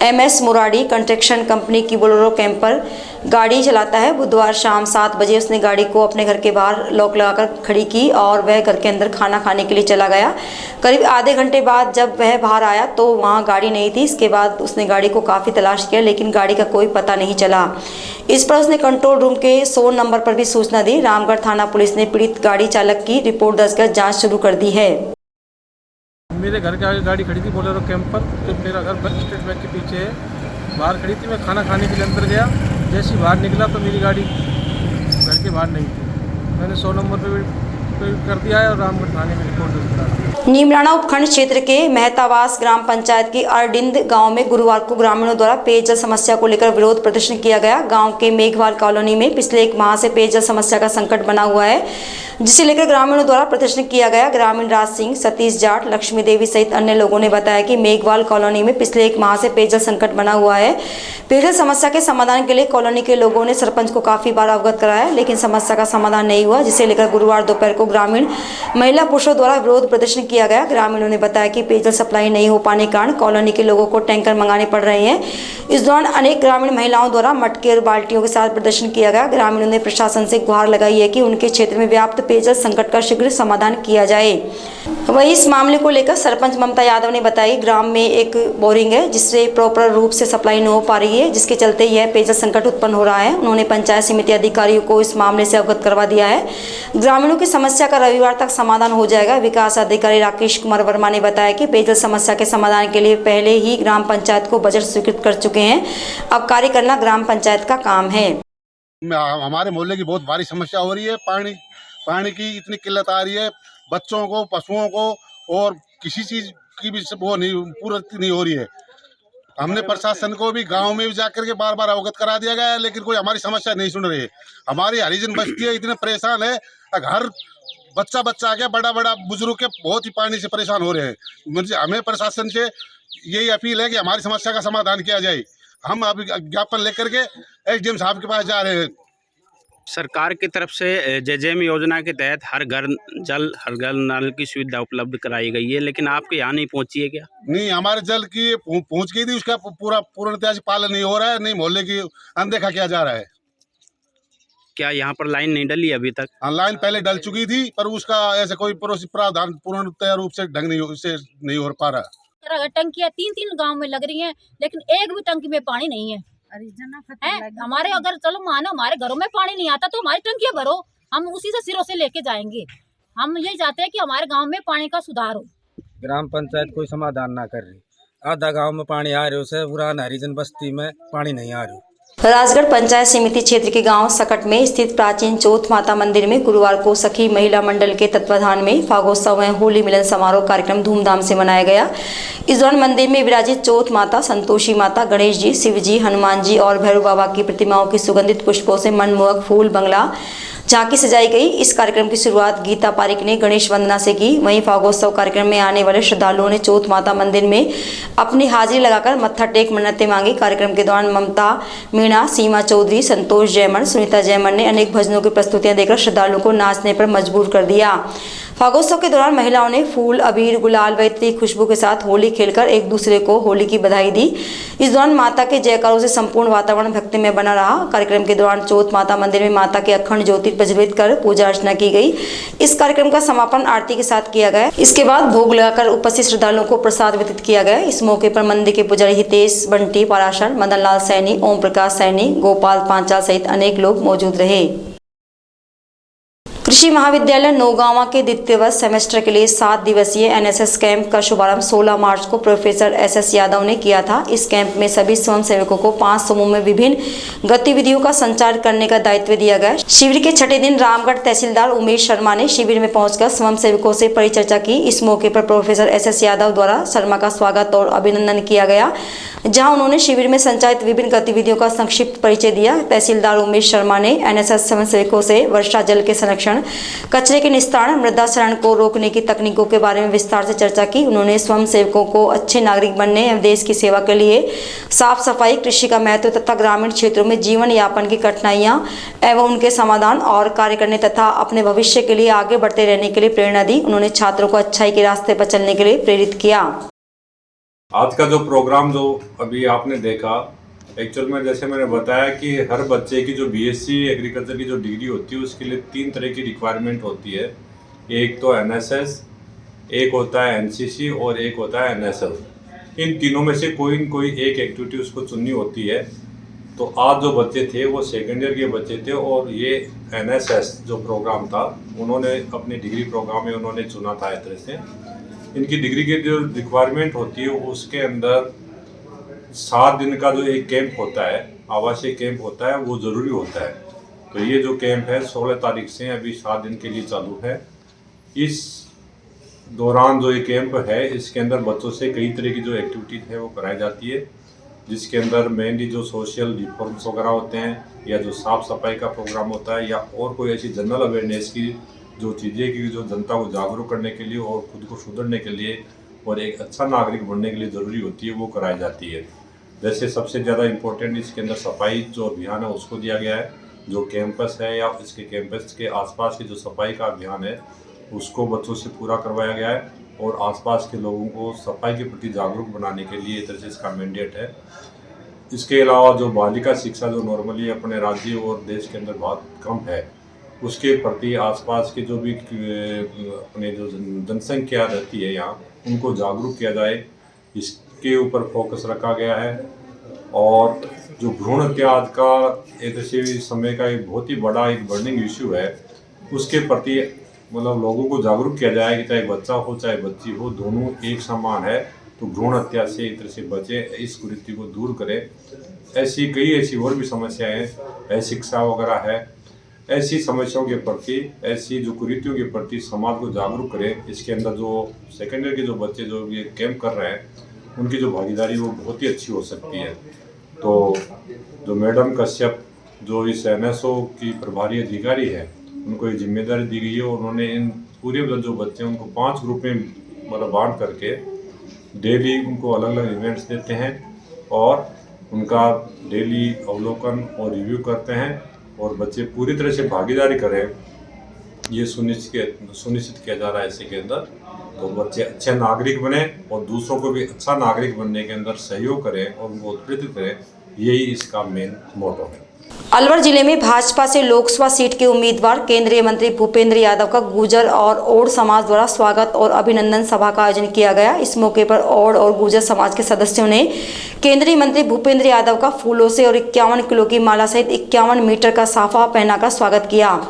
MS Muradi construction company की बोलेरो कैंपर गाड़ी चलाता है। बुधवार शाम 7 बजे उसने गाड़ी को अपने घर के बाहर लॉक लगाकर खड़ी की और वह घर के अंदर खाना खाने के लिए चला गया। करीब आधे घंटे बाद जब वह बाहर आया तो वहां गाड़ी नहीं थी। इसके बाद उसने गाड़ी को काफ़ी तलाश किया, लेकिन गाड़ी का कोई पता नहीं चला। इस पर उसने कंट्रोल रूम के 100 नंबर पर भी सूचना दी। रामगढ़ थाना पुलिस ने पीड़ित गाड़ी चालक की रिपोर्ट दर्ज कर जाँच शुरू कर दी है। मेरे घर के आगे गाड़ी खड़ी थी बोलेरो कैंपर, तो मेरा घर स्टेट बैंक के पीछे है, बाहर खड़ी थी। मैं खाना खाने के लिए अंदर गया, जैसे ही बाहर निकला तो मेरी गाड़ी घर के बाहर नहीं थी। मैंने 100 नंबर पे भी कर दिया है और रामगढ़ थाने में रिपोर्ट दर्ज करा दी है। नीमराणा उपखंड क्षेत्र के मेहतावास ग्राम पंचायत के अरडिंद गांव में गुरुवार को ग्रामीणों द्वारा पेयजल समस्या को लेकर विरोध प्रदर्शन किया गया। गांव के मेघवाल कॉलोनी में पिछले 1 माह से पेयजल समस्या का संकट बना हुआ है, जिसे लेकर ग्रामीणों द्वारा प्रदर्शन किया गया। ग्रामीण राज सिंह, सतीश जाट, लक्ष्मी देवी सहित अन्य लोगों ने बताया कि मेघवाल कॉलोनी में पिछले 1 माह से पेयजल संकट बना हुआ है। पेयजल समस्या के समाधान के लिए कॉलोनी के लोगों ने सरपंच को काफी बार अवगत कराया, लेकिन समस्या का समाधान नहीं हुआ, जिसे लेकर गुरुवार दोपहर को ग्रामीण महिला पुरुषों द्वारा विरोध प्रदर्शन किया गया। ग्रामीणों ने बताया कि पेयजल सप्लाई नहीं हो पाने के कारण कॉलोनी के लोगों को टैंकर मंगाने पड़ रहे हैं। इस दौरान अनेक ग्रामीण महिलाओं द्वारा मटके और बाल्टियों के साथ प्रदर्शन किया गया। ग्रामीणों ने प्रशासन से गुहार लगाई है कि उनके क्षेत्र में व्याप्त पेयजल संकट का शीघ्र समाधान किया जाए। वहीं इस मामले को लेकर सरपंच ममता यादव ने बताया कि ग्राम में एक बोरिंग है जिससे प्रॉपर रूप से सप्लाई नहीं हो पा रही है, जिसके चलते यह पेयजल संकट उत्पन्न हो रहा है। उन्होंने पंचायत समिति अधिकारियों को इस मामले से अवगत करवा दिया है। ग्रामीणों की समस्या का रविवार तक समाधान हो जाएगा। विकास अधिकारी राकेश कुमार वर्मा ने बताया कि पेयजल समस्या के समाधान के लिए पहले ही ग्राम पंचायत को बजट स्वीकृत कर चुके हैं, अब कार्य करना ग्राम पंचायत का काम है। हमारे मोहल्ले की बहुत भारी समस्या हो रही है। पानी की इतनी किल्लत आ रही है, बच्चों को, पशुओं को और किसी चीज़ की भी वो नहीं पूर्ति नहीं हो रही है। हमने प्रशासन को भी गांव में भी जाकर के बार बार अवगत करा दिया गया है, लेकिन कोई हमारी समस्या नहीं सुन रही है। हमारी हरिजन बस्ती है, इतने परेशान है, घर बच्चा आ गया, बड़ा बुजुर्ग के बहुत ही पानी से परेशान हो रहे हैं। मुझे हमें प्रशासन से यही अपील है कि हमारी समस्या का समाधान किया जाए। हम अभी ज्ञापन लेकर के एसडीएम साहब के पास जा रहे हैं। सरकार की तरफ से जेजेएम योजना के तहत हर घर नल की सुविधा उपलब्ध कराई गई है, लेकिन आपके यहाँ नहीं पहुँची है क्या? नहीं, हमारे जल की पहुँच गई थी, उसका पूर्णतः से पालन नहीं हो रहा है, नहीं मोहल्ले की अनदेखा किया जा रहा है। क्या यहाँ पर लाइन नहीं डली अभी तक? हाँ, लाइन पहले डल चुकी थी, पर उसका ऐसे कोई प्रावधान पूर्णतः रूप से ढंग नहीं हो पा रहा। टंकियाँ 3 गांव में लग रही हैं, लेकिन एक भी टंकी में पानी नहीं है। हमारे अगर चलो मानो हमारे घरों में पानी नहीं आता तो हमारी टंकियाँ भरो, हम उसी से सिरों से लेके जाएंगे। हम यही चाहते हैं कि हमारे गांव में पानी का सुधार हो। ग्राम पंचायत कोई समाधान ना कर रही, आधा गांव में पानी आ रही है, पूरा हरिजन बस्ती में पानी नहीं आ रही। राजगढ़ पंचायत समिति क्षेत्र के गांव सकट में स्थित प्राचीन चौथ माता मंदिर में गुरुवार को सखी महिला मंडल के तत्वाधान में फागोत्सव में होली मिलन समारोह कार्यक्रम धूमधाम से मनाया गया। इस दौरान मंदिर में विराजित चौथ माता, संतोषी माता, गणेश जी, शिव जी, हनुमान जी और भैरव बाबा की प्रतिमाओं की सुगंधित पुष्पों से मनमोहक फूल बंगला झांकी सजाई गई। इस कार्यक्रम की शुरुआत गीता पारिक ने गणेश वंदना से की। वहीं फागोत्सव कार्यक्रम में आने वाले श्रद्धालुओं ने चौथ माता मंदिर में अपनी हाजिरी लगाकर मत्था टेक मन्नतें मांगी। कार्यक्रम के दौरान ममता मीणा, सीमा चौधरी, संतोष जयमन, सुनीता जयमन ने अनेक भजनों की प्रस्तुतियां देकर श्रद्धालुओं को नाचने पर मजबूर कर दिया। फागोत्सव के दौरान महिलाओं ने फूल, अबीर, गुलाल व इतनी खुशबू के साथ होली खेलकर एक दूसरे को होली की बधाई दी। इस दौरान माता के जयकारों से संपूर्ण वातावरण भक्ति में बना रहा। कार्यक्रम के दौरान चौथ माता मंदिर में माता के अखंड ज्योति प्रज्वलित कर पूजा अर्चना की गई। इस कार्यक्रम का समापन आरती के साथ किया गया। इसके बाद भोग लगाकर उपस्थित श्रद्धालुओं को प्रसाद वितरित किया गया। इस मौके पर मंदिर के पुजारी हितेश बंटी पाराशर, मदन लाल सैनी, ओम प्रकाश सैनी, गोपाल पांचाल सहित अनेक लोग मौजूद रहे। कृषि महाविद्यालय नौगांवा के द्वितीय वर्ष सेमेस्टर के लिए 7 दिवसीय एनएसएस कैंप का शुभारंभ 16 मार्च को प्रोफेसर एसएस यादव ने किया था। इस कैंप में सभी स्वयंसेवकों को 5 समूह में विभिन्न गतिविधियों का संचालन करने का दायित्व दिया गया। शिविर के छठे दिन रामगढ़ तहसीलदार उमेश शर्मा ने शिविर में पहुंचकर स्वयंसेवकों से परिचर्चा की। इस मौके पर प्रोफेसर एसएस यादव द्वारा शर्मा का स्वागत और अभिनंदन किया गया, जहां उन्होंने शिविर में संचालित विभिन्न गतिविधियों का संक्षिप्त परिचय दिया। तहसीलदार उमेश शर्मा ने एनएसएस स्वयंसेवकों से वर्षा जल के संरक्षण, कचरे के निस्तारण, मृदा क्षरण को रोकने की तकनीकों के बारे में विस्तार से चर्चा की। उन्होंने स्वयंसेवकों को अच्छे नागरिक बनने एवं देश की सेवा के लिए साफ सफाई, कृषि का महत्व तथा ग्रामीण क्षेत्रों में जीवन यापन की कठिनाइयां एवं उनके समाधान और कार्य करने तथा अपने भविष्य के लिए आगे बढ़ते रहने के लिए प्रेरणा दी। उन्होंने छात्रों को अच्छाई के रास्ते पर चलने के लिए प्रेरित किया। आज का जो प्रोग्राम जो अभी आपने देखा, एक्चुअल में जैसे मैंने बताया कि हर बच्चे की जो बीएससी एग्रीकल्चर की जो डिग्री होती है उसके लिए 3 तरह की रिक्वायरमेंट होती है। एक तो एनएसएस, एक होता है एनसीसी और एक होता है एनएसएल। इन तीनों में से कोई न कोई एक एक्टिविटी उसको चुननी होती है। तो आज जो बच्चे थे वो सेकेंड ईयर के बच्चे थे और ये एनएसएस जो प्रोग्राम था उन्होंने अपने डिग्री प्रोग्राम में उन्होंने चुना था। इस तरह से इनकी डिग्री की जो रिक्वायरमेंट होती है उसके अंदर 7 दिन का जो एक कैंप होता है, आवासीय कैंप होता है, वो ज़रूरी होता है। तो ये जो कैंप है 16 तारीख से अभी 7 दिन के लिए चालू है। इस दौरान जो ये कैंप है इसके अंदर बच्चों से कई तरह की जो एक्टिविटीज़ है वो कराई जाती है, जिसके अंदर मेनली जो सोशल रिफॉर्म्स वगैरह होते हैं या जो साफ़ सफाई का प्रोग्राम होता है या और कोई ऐसी जनरल अवेयरनेस की जो चीज़ें की जो जनता को जागरूक करने के लिए और खुद को सुधरने के लिए और एक अच्छा नागरिक बनने के लिए ज़रूरी होती है वो कराई जाती है। जैसे सबसे ज़्यादा इम्पोर्टेंट इसके अंदर सफाई जो अभियान है उसको दिया गया है, जो कैंपस है या इसके कैंपस के आसपास की जो सफाई का अभियान है उसको बच्चों से पूरा करवाया गया है और आसपास के लोगों को सफाई के प्रति जागरूक बनाने के लिए इस तरह से इसका मैंडेट है। इसके अलावा जो बालिका शिक्षा जो नॉर्मली अपने राज्य और देश के अंदर बहुत कम है, उसके प्रति आसपास के जो भी अपने जो जनसंख्या रहती है यहाँ उनको जागरूक किया जाए, इसके ऊपर फोकस रखा गया है। और जो भ्रूण हत्या आज का एक ऐसे समय का एक बहुत ही बड़ा एक बर्निंग इश्यू है, उसके प्रति मतलब लोगों को जागरूक किया जाए कि चाहे बच्चा हो चाहे बच्ची हो दोनों एक समान है, तो भ्रूण हत्या से एक तरह से बचे, इस कुरीति को दूर करें। ऐसी कई ऐसी और भी समस्याएं हैं, शिक्षा वगैरह है, ऐसी समस्याओं के प्रति ऐसी जो कुरीतियों के प्रति समाज को जागरूक करें। इसके अंदर जो सेकेंडरी के जो बच्चे जो ये कैंप कर रहे हैं उनकी जो भागीदारी वो बहुत ही अच्छी हो सकती है। तो जो मैडम कश्यप जो इस NSO की प्रभारी अधिकारी है उनको ये जिम्मेदारी दी गई है और उन्होंने इन पूरे जो बच्चे हैं उनको 5 ग्रुप में मतलब बांट करके डेली उनको अलग अलग इवेंट्स देते हैं और उनका डेली अवलोकन और रिव्यू करते हैं और बच्चे पूरी तरह से भागीदारी करें, ये सुनिश्चित किया जा रहा है इसी के अंदर। तो बच्चे अच्छे नागरिक बने और दूसरों को भी अच्छा नागरिक बनने के अंदर सहयोग करें और उनको उत्प्रेरित करें, यही इसका मेन मोटो है। अलवर जिले में भाजपा से लोकसभा सीट के उम्मीदवार केंद्रीय मंत्री भूपेंद्र यादव का गुर्जर और ओड समाज द्वारा स्वागत और अभिनंदन सभा का आयोजन किया गया। इस मौके पर ओड और गुर्जर समाज के सदस्यों ने केंद्रीय मंत्री भूपेंद्र यादव का फूलों से और 51 किलो की माला सहित 51 मीटर का साफा पहनाकर स्वागत किया।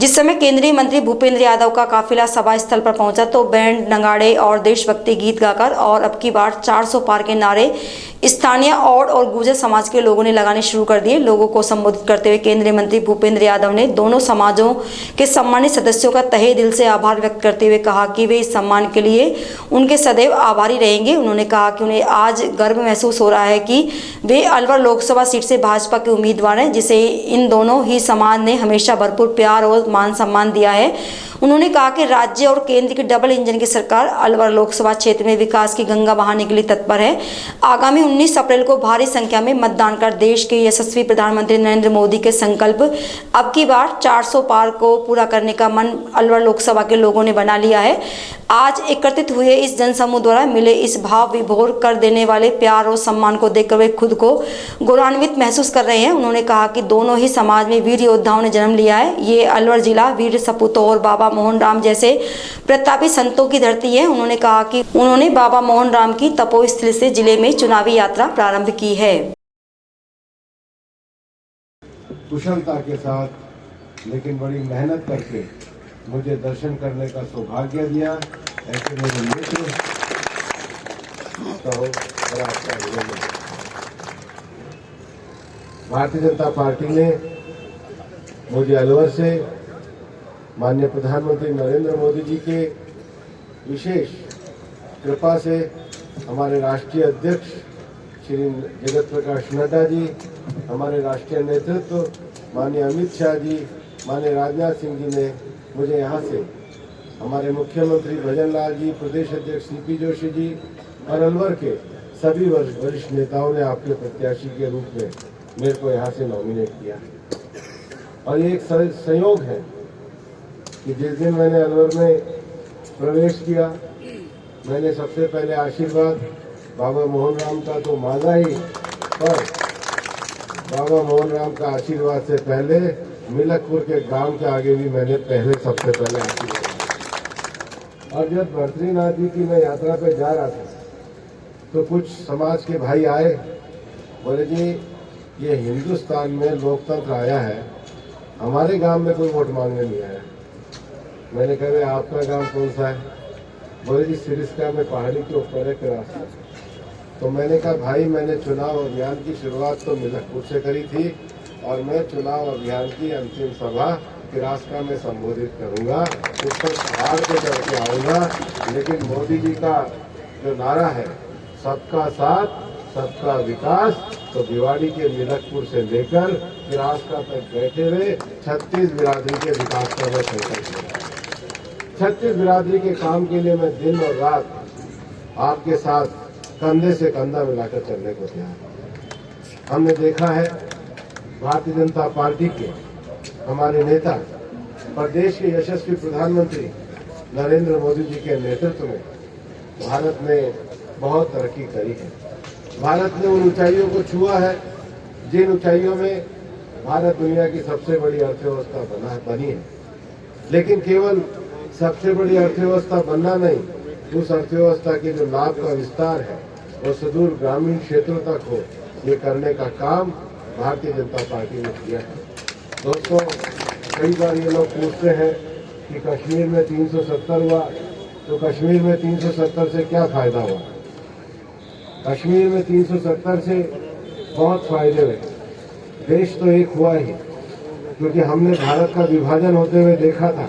जिस समय केंद्रीय मंत्री भूपेंद्र यादव का काफिला सभा स्थल पर पहुंचा तो बैंड, नगाड़े और देशभक्ति गीत गाकर और अब की बार 400 पार के नारे स्थानीय ओड और गुर्जर समाज के लोगों ने लगाने शुरू कर दिए। लोगों को संबोधित करते हुए केंद्रीय मंत्री भूपेंद्र यादव ने दोनों समाजों के सम्मानित सदस्यों का तहे दिल से आभार व्यक्त करते हुए कहा कि वे इस सम्मान के लिए उनके सदैव आभारी रहेंगे। उन्होंने कहा कि उन्हें आज गर्व महसूस हो रहा है कि वे अलवर लोकसभा सीट से भाजपा के उम्मीदवार हैं, जिसे इन दोनों ही समाज ने हमेशा भरपूर प्यार और मान सम्मान दिया है। उन्होंने कहा कि राज्य और केंद्र की डबल इंजन की सरकार अलवर लोकसभा क्षेत्र में विकास की गंगा बहाने के लिए तत्पर है। आगामी 19 अप्रैल को भारी संख्या में मतदान कर देश के यशस्वी प्रधानमंत्री नरेंद्र मोदी के संकल्प अब की बार 400 पार को पूरा करने का मन अलवर लोकसभा के लोगों ने बना लिया है। आज एकत्रित हुए इस जनसमूह द्वारा मिले इस भाव विभोर कर देने वाले प्यार और सम्मान को देखकर वे खुद को गौरवान्वित महसूस कर रहे हैं। उन्होंने कहा कि दोनों ही समाज में वीर योद्धाओं ने जन्म लिया है। ये अलवर जिला वीर सपूतों और बाबा मोहन राम जैसे प्रतापी संतों की धरती है। उन्होंने कहा कि उन्होंने बाबा मोहन राम की तपोस्थली से जिले में चुनावी यात्रा प्रारंभ की है। कुशलता के साथ लेकिन बड़ी मेहनत करके मुझे दर्शन करने का सौभाग्य दिया। ऐसे मेरे मित्र भारतीय जनता पार्टी ने मुझे अलवर से माननीय प्रधानमंत्री नरेंद्र मोदी जी के विशेष कृपा से हमारे राष्ट्रीय अध्यक्ष श्री जगत प्रकाश नड्डा जी, हमारे राष्ट्रीय नेतृत्व माननीय अमित शाह जी, माननीय राजनाथ सिंह जी ने मुझे यहाँ से हमारे मुख्यमंत्री भजन लाल जी, प्रदेश अध्यक्ष CP जोशी जी और अलवर के सभी वरिष्ठ नेताओं ने आपके प्रत्याशी के रूप में मेरे को यहाँ से नॉमिनेट किया। और ये एक संयोग है कि जिस दिन मैंने अलवर में प्रवेश किया, मैंने सबसे पहले आशीर्वाद बाबा मोहन राम का तो मांगा ही, पर बाबा मोहन राम का आशीर्वाद से पहले मिलकपुर के गांव के आगे भी मैंने सबसे पहले आशीर्वाद। और जब बद्रीनाथ जी की मैं यात्रा पे जा रहा था तो कुछ समाज के भाई आए, बोले जी ये हिंदुस्तान में लोकतंत्र आया है, हमारे गांव में कोई वोट मांगने नहीं आया। मैंने कहा आपका गांव कौन सा है? बोले जी सिरिस्का में पहाड़ी के ऊपर है क्रास। तो मैंने कहा भाई मैंने चुनाव अभियान की शुरुआत तो मिलकपुर से करी थी और मैं चुनाव अभियान की अंतिम सभा तिरासका में संबोधित करूंगा, उस पर पहाड़ पे चढ़ के आऊंगा। लेकिन मोदी जी का जो नारा है सबका साथ सबका विकास, तो भिवाड़ी के मिलकपुर से लेकर तिरासका तक बैठे हुए 36 बिरादरी के विकास का मैं संकल्प लिया। 36 बिरादरी के काम के लिए मैं दिन और रात आपके साथ कंधे से कंधा मिलाकर चलने को तैयार। हमने देखा है भारतीय जनता पार्टी के हमारे नेता, प्रदेश के यशस्वी प्रधानमंत्री नरेंद्र मोदी जी के नेतृत्व में भारत ने बहुत तरक्की करी है। भारत ने उन ऊंचाइयों को छुआ है जिन ऊंचाइयों में भारत दुनिया की सबसे बड़ी अर्थव्यवस्था बनी है। लेकिन केवल सबसे बड़ी अर्थव्यवस्था बनना नहीं, उस अर्थव्यवस्था के जो लाभ का विस्तार है वो सुदूर ग्रामीण क्षेत्रों तक हो, ये करने का काम भारतीय जनता पार्टी ने किया है। दोस्तों, कई बार ये लोग पूछते हैं कि कश्मीर में 370 हुआ, तो कश्मीर में 370 से क्या फायदा हुआ? कश्मीर में 370 से बहुत फायदे हुए। देश तो एक हुआ ही, क्योंकि हमने भारत का विभाजन होते हुए देखा था,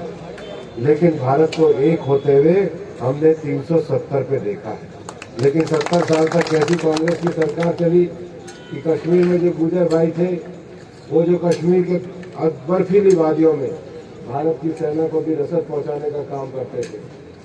लेकिन भारत को एक होते हुए हमने 370 पे देखा है। लेकिन 70 साल तक कैसी कांग्रेस की सरकार चली कि कश्मीर में जो गुजर भाई थे, वो जो कश्मीर के बर्फीली वादियों में भारत की सेना को भी रसद पहुंचाने का काम करते थे,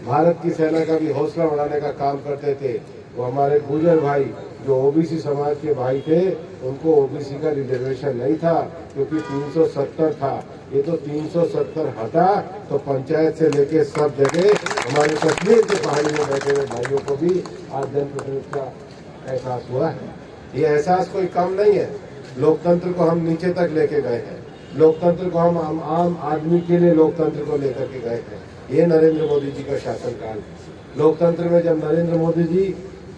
भारत की सेना का भी हौसला बढ़ाने का काम करते थे। वो हमारे गुजर भाई जो ओबीसी समाज के भाई थे, उनको ओबीसी का रिजर्वेशन नहीं था, क्योंकि 370 था। ये तो 370 हटा तो पंचायत से लेके सब जगह हमारे कश्मीर के पहाड़ी में बैठे हुए भाइयों को भी आज जनप्रतिनिधित्व का एहसास हुआ है। ये एहसास कोई कम नहीं है। लोकतंत्र को हम नीचे तक लेके गए हैं, लोकतंत्र को हम आम आदमी के लिए लोकतंत्र को लेकर के गए हैं। ये नरेंद्र मोदी जी का शासनकाल है। लोकतंत्र में जब नरेंद्र मोदी जी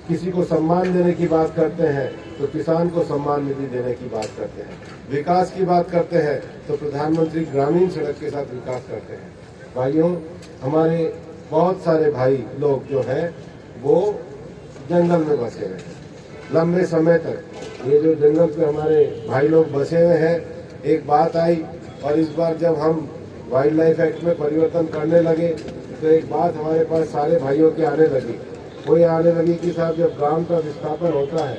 किसी को सम्मान देने की बात करते हैं तो किसान को सम्मान निधि देने की बात करते हैं, विकास की बात करते हैं तो प्रधानमंत्री ग्रामीण सड़क के साथ विकास करते हैं। भाइयों, हमारे बहुत सारे भाई लोग जो हैं वो जंगल में बसे हुए हैं लंबे समय तक। ये जो जंगल पे हमारे भाई लोग बसे हुए हैं, एक बात आई और इस बार जब हम वाइल्ड लाइफ एक्ट में परिवर्तन करने लगे तो एक बात हमारे पास सारे भाइयों के आने लगी। वो ये आने लगी कि साहब, जब गांव का विस्थापन होता है,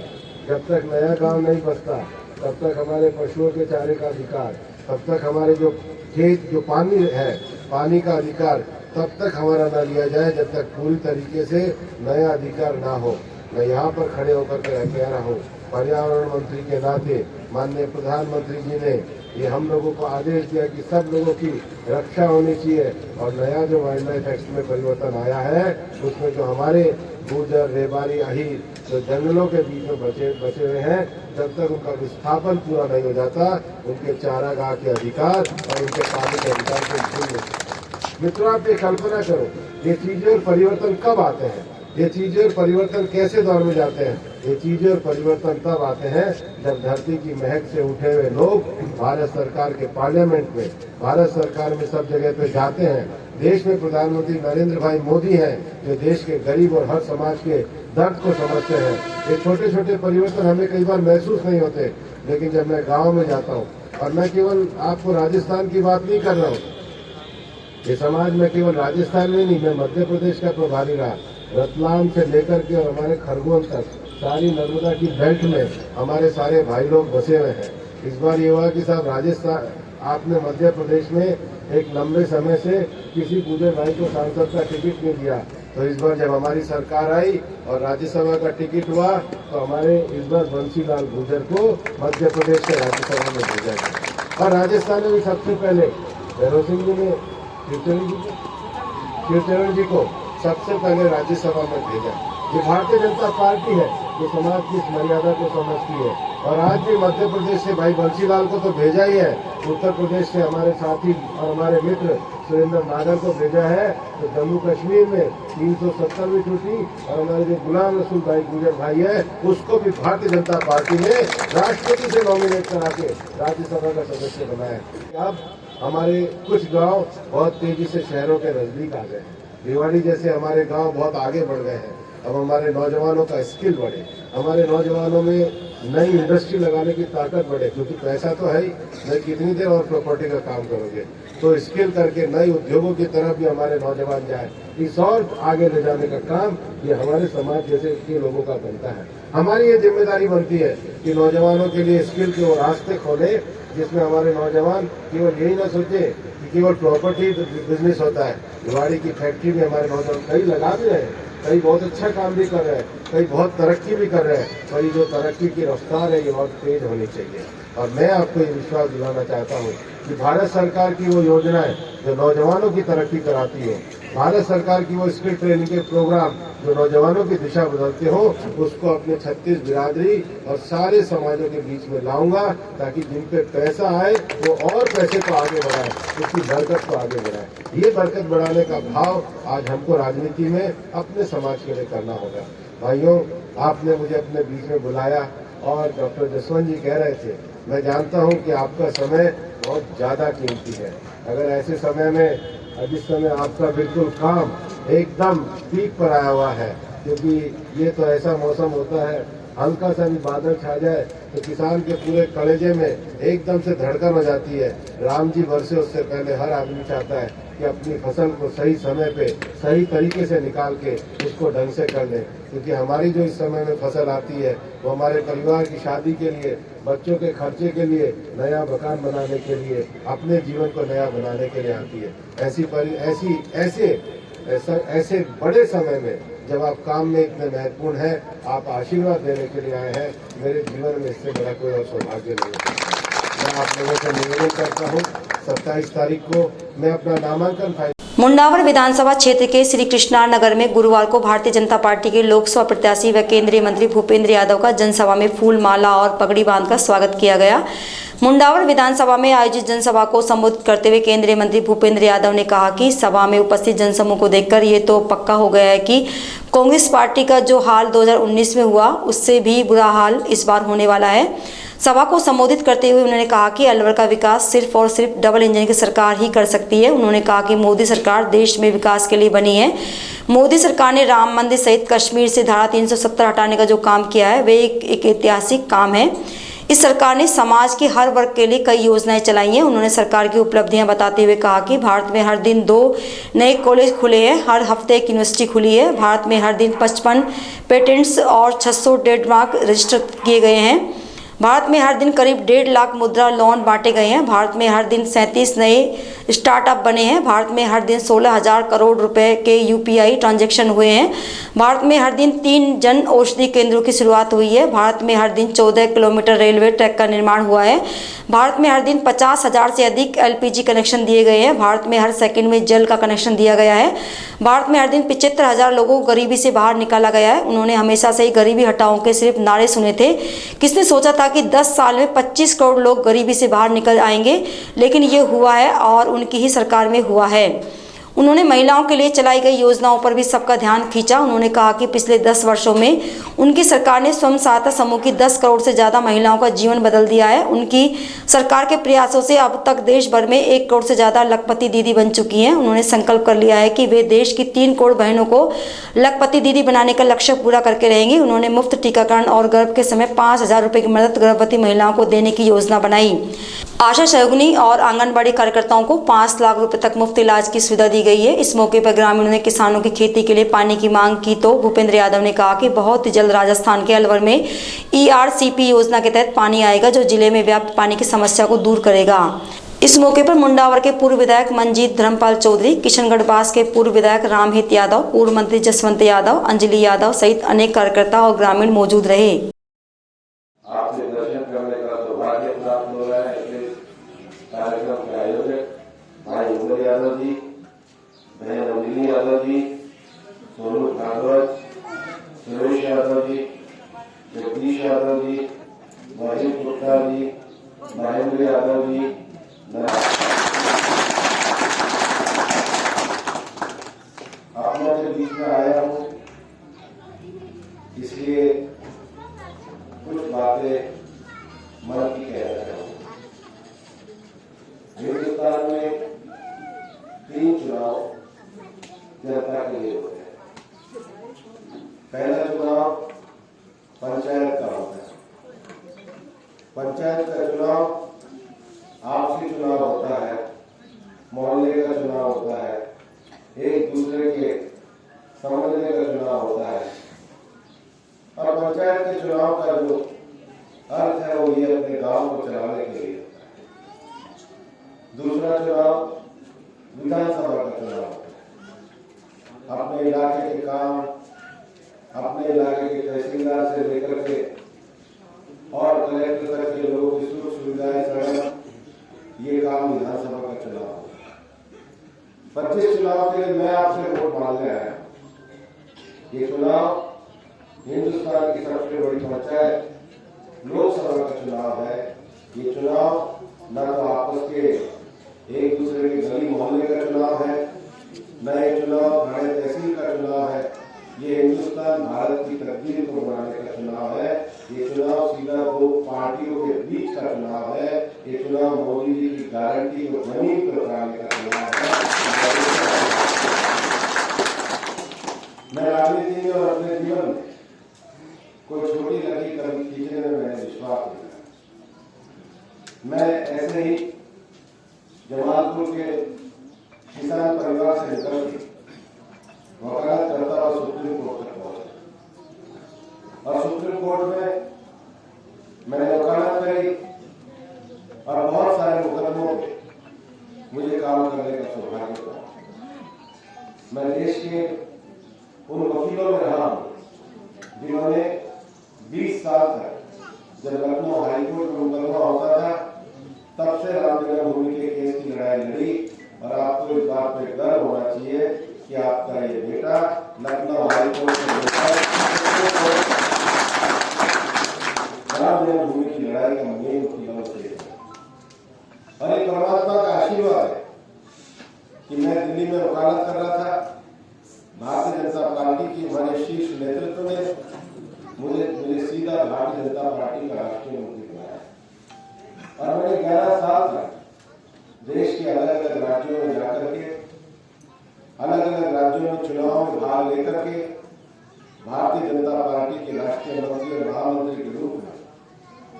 जब तक नया गांव नहीं बसता, तब तक हमारे पशुओं के चारे का अधिकार, तब तक हमारे जो खेत जो पानी है, पानी का अधिकार तब तक हमारा ना लिया जाए जब तक पूरी तरीके से नया अधिकार ना हो। मैं यहाँ पर खड़े होकर के कह रहा हूँ, पर्यावरण मंत्री के नाते माननीय प्रधानमंत्री जी ने ये हम लोगों को आदेश दिया कि सब लोगों की रक्षा होनी चाहिए। और नया जो वाइल्ड लाइफ एक्ट में परिवर्तन आया है, उसमें जो हमारे गुर्जर, रेबारी, अहीर जो जंगलों के बीच में बचे हुए हैं, जब तक उनका विस्थापन पूरा नहीं हो जाता, उनके चारागाह के अधिकार और उनके पानी के अधिकार को भूल नहीं। मित्रों, आप ये कल्पना करो, ये चीजें और परिवर्तन कब आते हैं, ये चीजें और परिवर्तन कैसे दौर में जाते हैं? ये चीजें और परिवर्तन तब आते हैं जब धरती की महक से उठे हुए लोग भारत सरकार के पार्लियामेंट में, भारत सरकार में सब जगह पे जाते हैं। देश में प्रधानमंत्री नरेंद्र भाई मोदी हैं, जो देश के गरीब और हर समाज के दर्द को समझते हैं। ये छोटे छोटे परिवर्तन हमें कई बार महसूस नहीं होते, लेकिन जब मैं गाँव में जाता हूँ, और मैं केवल आपको राजस्थान की बात नहीं कर रहा हूँ, ये समाज में केवल राजस्थान में नहीं, मैं मध्य प्रदेश का प्रभारी रहा, रतलाम से लेकर के और हमारे खरगोन तक सारी नर्मदा की बेल्ट में हमारे सारे भाई लोग बसे हुए हैं। इस बार ये हुआ कि साहब, राजस्थान आपने मध्य प्रदेश में एक लंबे समय से किसी गुजर भाई को सांसद का टिकट नहीं दिया, तो इस बार जब हमारी सरकार आई और राज्यसभा का टिकट हुआ, तो हमारे इस बार बंसीलाल गुर्जर को मध्य प्रदेश से राज्यसभा में भेजा गया। और राजस्थान में भी सबसे पहले भैरव सिंह जी ने शिवचरण जी को सबसे पहले राज्यसभा में भेजा। ये भारतीय जनता पार्टी है जो समाज की इस मर्यादा को समझती है। और आज भी मध्य प्रदेश से भाई बंसीलाल को तो भेजा ही है, उत्तर प्रदेश से हमारे साथी और हमारे मित्र सुरेंद्र नागर को भेजा है। तो जम्मू कश्मीर में 370वीं छुट्टी और हमारे जो गुलाम रसूल भाई गुजर भाई है, उसको भी भारतीय जनता पार्टी ने राष्ट्रपति से नॉमिनेट करा के राज्यसभा का सदस्य बनाया। अब हमारे कुछ गांव बहुत तेजी से शहरों के नजदीक आ गए हैं। भिवाड़ी जैसे हमारे गांव बहुत आगे बढ़ गए हैं। अब हमारे नौजवानों का स्किल बढ़े, हमारे नौजवानों में नई इंडस्ट्री लगाने की ताकत बढ़े, क्योंकि पैसा तो है ही, नहीं कितनी देर और प्रॉपर्टी का काम करोगे। तो स्किल करके नए उद्योगों की तरफ भी हमारे नौजवान जाए, इस और आगे ले जाने का काम ये हमारे समाज जैसे के लोगों का बनता है। हमारी ये जिम्मेदारी बनती है कि नौजवानों के लिए स्किल के वो रास्ते खोले, जिसमें हमारे नौजवान केवल यही ना सोचे कि केवल प्रॉपर्टी बिजनेस होता है। दिवाड़ी की फैक्ट्री में हमारे नौजवान कई लगा भी रहे हैं, कई बहुत अच्छा काम भी कर रहे हैं, कई बहुत तरक्की भी कर रहे हैं, पर ये जो तरक्की की रफ्तार है ये बहुत तेज होनी चाहिए। और मैं आपको ये विश्वास दिलाना चाहता हूँ कि भारत सरकार की वो योजनाएं जो नौजवानों की तरक्की कराती है, भारत सरकार की वो स्किल ट्रेनिंग के प्रोग्राम जो नौजवानों की दिशा बदलते हो, उसको अपने 36 बिरादरी और सारे समाजों के बीच में लाऊंगा, ताकि जिन पे पैसा आए वो और पैसे को आगे बढ़ाए, उसकी बरकत को आगे बढ़ाए। ये बरकत बढ़ाने का भाव आज हमको राजनीति में अपने समाज के लिए करना होगा। भाइयों, आपने मुझे अपने बीच में बुलाया और डॉक्टर जसवंत जी कह रहे थे, मैं जानता हूँ कि आपका समय बहुत ज़्यादा कीमती है। अगर ऐसे समय में जिस समय आपका बिल्कुल काम एकदम पीक पर आया हुआ है, क्योंकि ये तो ऐसा मौसम होता है, हल्का सा भी बादल छा जाए तो किसान के पूरे कलेजे में एकदम से धड़कन हो जाती है। राम जी बरसे उससे पहले हर आदमी चाहता है कि अपनी फसल को सही समय पे सही तरीके से निकाल के उसको ढंग से कर लें, क्योंकि हमारी जो इस समय में फसल आती है वो हमारे परिवार की शादी के लिए, बच्चों के खर्चे के लिए, नया मकान बनाने के लिए, अपने जीवन को नया बनाने के लिए आती है। ऐसे बड़े समय में जब आप काम में इतने महत्वपूर्ण हैं, आप आशीर्वाद देने के लिए आए हैं, मेरे जीवन में इससे बड़ा कोई और सौभाग्य नहीं है। मैं आप लोगों से निवेदन करता हूँ, 27 तारीख को मैं अपना नामांकन फाइल। मुंडावर विधानसभा क्षेत्र के श्री कृष्णा नगर में गुरुवार को भारतीय जनता पार्टी के लोकसभा प्रत्याशी व केंद्रीय मंत्री भूपेंद्र यादव का जनसभा में फूल माला और पगड़ी बांधकर स्वागत किया गया। मुंडावर विधानसभा में आयोजित जनसभा को संबोधित करते हुए केंद्रीय मंत्री भूपेंद्र यादव ने कहा कि सभा में उपस्थित जनसमूह को देखकर ये तो पक्का हो गया है कि कांग्रेस पार्टी का जो हाल 2019 में हुआ उससे भी बुरा हाल इस बार होने वाला है। सभा को संबोधित करते हुए उन्होंने कहा कि अलवर का विकास सिर्फ और सिर्फ डबल इंजन की सरकार ही कर सकती है। उन्होंने कहा कि मोदी सरकार देश में विकास के लिए बनी है। मोदी सरकार ने राम मंदिर सहित कश्मीर से धारा 370 हटाने का जो काम किया है वे एक ऐतिहासिक काम है। इस सरकार ने समाज के हर वर्ग के लिए कई योजनाएं चलाई हैं। उन्होंने सरकार की उपलब्धियां बताते हुए कहा कि भारत में हर दिन 2 नए कॉलेज खुले हैं, हर हफ्ते एक यूनिवर्सिटी खुली है। भारत में हर दिन 55 पेटेंट्स और 600 ट्रेडमार्क रजिस्टर किए गए हैं। भारत में हर दिन करीब 1.5 लाख मुद्रा लोन बांटे गए हैं। भारत में हर दिन 37 नए स्टार्टअप बने हैं। भारत में हर दिन 16,000 करोड़ रुपए के UPI ट्रांजैक्शन हुए हैं। भारत में हर दिन 3 जन औषधि केंद्रों की शुरुआत हुई है। भारत में हर दिन 14 किलोमीटर रेलवे ट्रैक का निर्माण हुआ है। भारत में हर दिन 50,000 से अधिक LPG कनेक्शन दिए गए हैं। भारत में हर सेकंड में जल का कनेक्शन दिया गया है। भारत में हर दिन 75,000 लोगों को गरीबी से बाहर निकाला गया है। उन्होंने हमेशा से ही गरीबी हटाओ के सिर्फ नारे सुने थे। किसने सोचा था कि 10 साल में 25 करोड़ लोग गरीबी से बाहर निकल आएंगे, लेकिन ये हुआ है और उनकी ही सरकार में हुआ है। उन्होंने महिलाओं के लिए चलाई गई योजनाओं पर भी सबका ध्यान खींचा। उन्होंने कहा कि पिछले 10 वर्षों में उनकी सरकार ने स्वयं सहायता समूह की 10 करोड़ से ज़्यादा महिलाओं का जीवन बदल दिया है। उनकी सरकार के प्रयासों से अब तक देश भर में 1 करोड़ से ज़्यादा लखपति दीदी बन चुकी हैं। उन्होंने संकल्प कर लिया है कि वे देश की 3 करोड़ बहनों को लखपति दीदी बनाने का लक्ष्य पूरा करके रहेंगी। उन्होंने मुफ्त टीकाकरण और गर्भ के समय 5,000 रुपये की मदद गर्भवती महिलाओं को देने की योजना बनाई। आशा सहयोगिनी और आंगनबाड़ी कार्यकर्ताओं को 5 लाख रुपए तक मुफ्त इलाज की सुविधा दी गई है। इस मौके पर ग्रामीणों ने किसानों की खेती के लिए पानी की मांग की तो भूपेंद्र यादव ने कहा कि बहुत जल्द राजस्थान के अलवर में ERCP योजना के तहत पानी आएगा जो जिले में व्याप्त पानी की समस्या को दूर करेगा। इस मौके पर मुंडावर के पूर्व विधायक मंजीत धर्मपाल चौधरी, किशनगढ़ बास के पूर्व विधायक रामहित यादव, पूर्व मंत्री जसवंत यादव, अंजलि यादव सहित अनेक कार्यकर्ता और ग्रामीण मौजूद रहे। आपसे दर्शन करने का सौभाग्य प्राप्त हो रहा है। कार्यक्रम के आयोजक भाई उमर यादव जी, बहन अंजलि यादव जी, सोनू भागवत, सुरेश यादव जी, जगदीश यादव जी, महेश गुप्ता जी, महेंद्र यादव जी, आप लोगों के बीच में आया हूँ, इसलिए कुछ बातें मन की कहना चाहूँगा। हिंदुस्तान में 3 चुनाव जनता के लिए होते हैं। पहला चुनाव पंचायत का होता है, आपसी चुनाव होता है, मोहल्ले का चुनाव होता है, एक दूसरे के समझने का चुनाव होता है। और पंचायत के चुनाव का जो अर्थ है वो ये अपने गांव को चलाने के लिए होता है। दूसरा चुनाव विधानसभा का चुनाव होता है। अपने इलाके के काम, अपने इलाके के तहसीलदार से लेकर के और कलेक्टर तक के लोगों की सुख सुविधाएं, सड़क, ये काम विधानसभा का चुनाव होता है। 25 चुनाव के लिए मैं आपसे वोट मांगने आया। ये चुनाव हिंदुस्तान की सबसे बड़ी पंचायत लोकसभा का चुनाव है। ये चुनाव न तो आपस के एक दूसरे के गली मोहल्ले का चुनाव है, न ये चुनाव थाने तहसील का चुनाव है। ये हिंदुस्तान भारत की तकदीर को बनाने का चुनाव है। ये चुनाव सीधा दो पार्टियों के बीच का चुनाव है। ये चुनाव मोदी जी की गारंटी को जमीन पर उतारने का चुनाव है। मैं राजनीति में और अपने जीवन में कोई छोटी लड़की कभी खींचने में मैंने विश्वास नहीं किया। मैं ऐसे ही जमालपुर के किसान परिवार से निकल के वकालत करता और सुप्रीम कोर्ट तक पहुंचा और सुप्रीम कोर्ट में मैंने वकालत करी और बहुत सारे मुकदमों पे मुझे काम करने का सौभाग्य हुआ। मैं देश के उन वकीलों में रहा हूं जिन्होंने 20 साल तक जब लखनऊ हाईकोर्ट में मुकदमा होता था तब से राम जन्मभूमि के केस की लड़ाई लड़ी। और आपको इस बात पे गर्व होना चाहिए कि आपका ये बेटा लखनऊ हाईकोर्ट में राम जन्मभूमि की लड़ाई का मेन वकीलों से। और एक परमात्मा का आशीर्वाद है कि मैं दिल्ली में वकालत कर रहा था। भारतीय जनता पार्टी की हमारे शीर्ष नेतृत्व ने मुझे सीधा भारतीय जनता पार्टी का राष्ट्रीय मंत्री बनाया। और मैंने 11 साल तक देश के अलग अलग राज्यों में जाकर के अलग अलग राज्यों में चुनाव में भाग लेकर के भारतीय जनता पार्टी के राष्ट्रीय मंत्री और महामंत्री के रूप में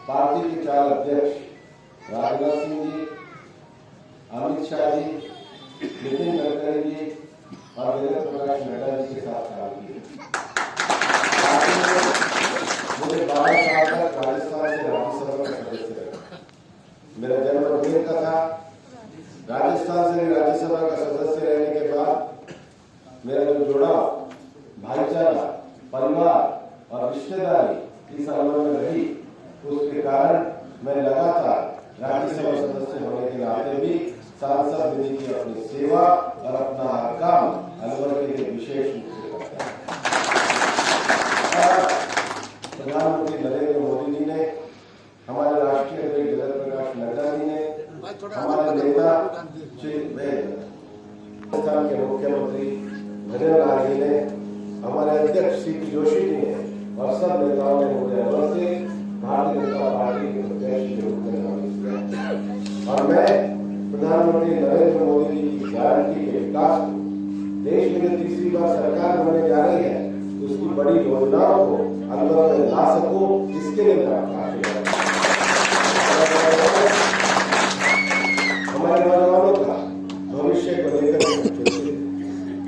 पार्टी के 4 अध्यक्ष राजनाथ सिंह जी, अमित शाह जी, नितिन गडकरी जी और जगत प्रकाश नड्डा जी के साथ काम किए। मुझे 12 साल तक राजस्थान से राज्यसभा का सदस्य रहा। मेरा जन्म अजमेर का था। राजस्थान से राज्यसभा का सदस्य रहने के बाद मेरा जो जुड़ाव, भाईचारा, परिवार और रिश्तेदारी इस अमल में रही, उसके कारण मैं लगातार राज्यसभा सदस्य होने के नाते भी सांसद निधि की अपनी सेवा और अपना हर काम अलवर के लिए विशेष रूप से करता है। प्रधानमंत्री नरेंद्र मोदी जी ने, हमारे राष्ट्रीय अध्यक्ष जगत प्रकाश नड्डा जी ने, हमारे नेता श्री राजस्थान के मुख्यमंत्री भजन लाल जी ने, हमारे अध्यक्ष सीपी जोशी जी ने और सब नेताओं ने मुझे अलवर से भारतीय जनता पार्टी के प्रत्याशी के रूप में नामित किया। और मैं प्रधानमंत्री नरेंद्र मोदी जी की गारंटी के विकास को देश में जो तीसरी बार सरकार बनने जा रही है उसकी बड़ी योजनाओं को अलवर में ला सकूं, इसके लिए मैं हमारे नौजवानों का भविष्य को लेकर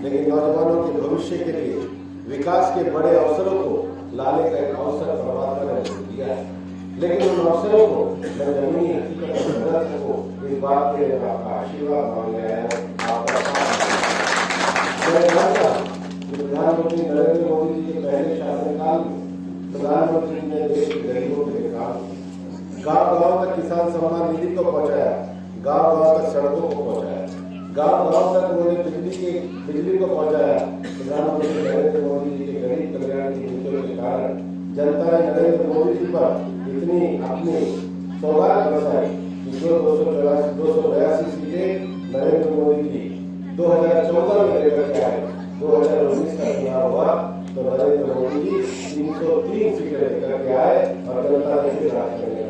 लेकिन नौजवानों के भविष्य के लिए विकास के बड़े अवसरों को लाने का एक अवसर परमात्मा ने दिया है। लेकिन उन अवसरों को मैं जमीनी हकीकत को इस बात के लिए आपका आशीर्वाद मांग रहे हैं। मैं जानता हूँ कि प्रधानमंत्री नरेंद्र मोदी जी के पहले शासनकाल में प्रधानमंत्री ने देश के गरीबों के लिए काम किया। गाँव-गाँव तक किसान सम्मान निधि को पहुँचाया, गाँव-गाँव तक सड़कों को पहुँचाया, गाँव-गाँव तक उन्होंने बिजली को पहुँचाया। प्रधानमंत्री नरेंद्र मोदी जी के गरीब कल्याण की नीतियों के कारण जनता ने नरेंद्र मोदी जी पर इतनी अपनी सौगात बरसाई कि जो 282 सीटें नरेंद्र मोदी जी 2014 में लेकर के आए, 2019 का चुनाव हुआ तो नरेंद्र मोदी जी 303 सीटें लेकर के आए और जनता ने फिर राज करने का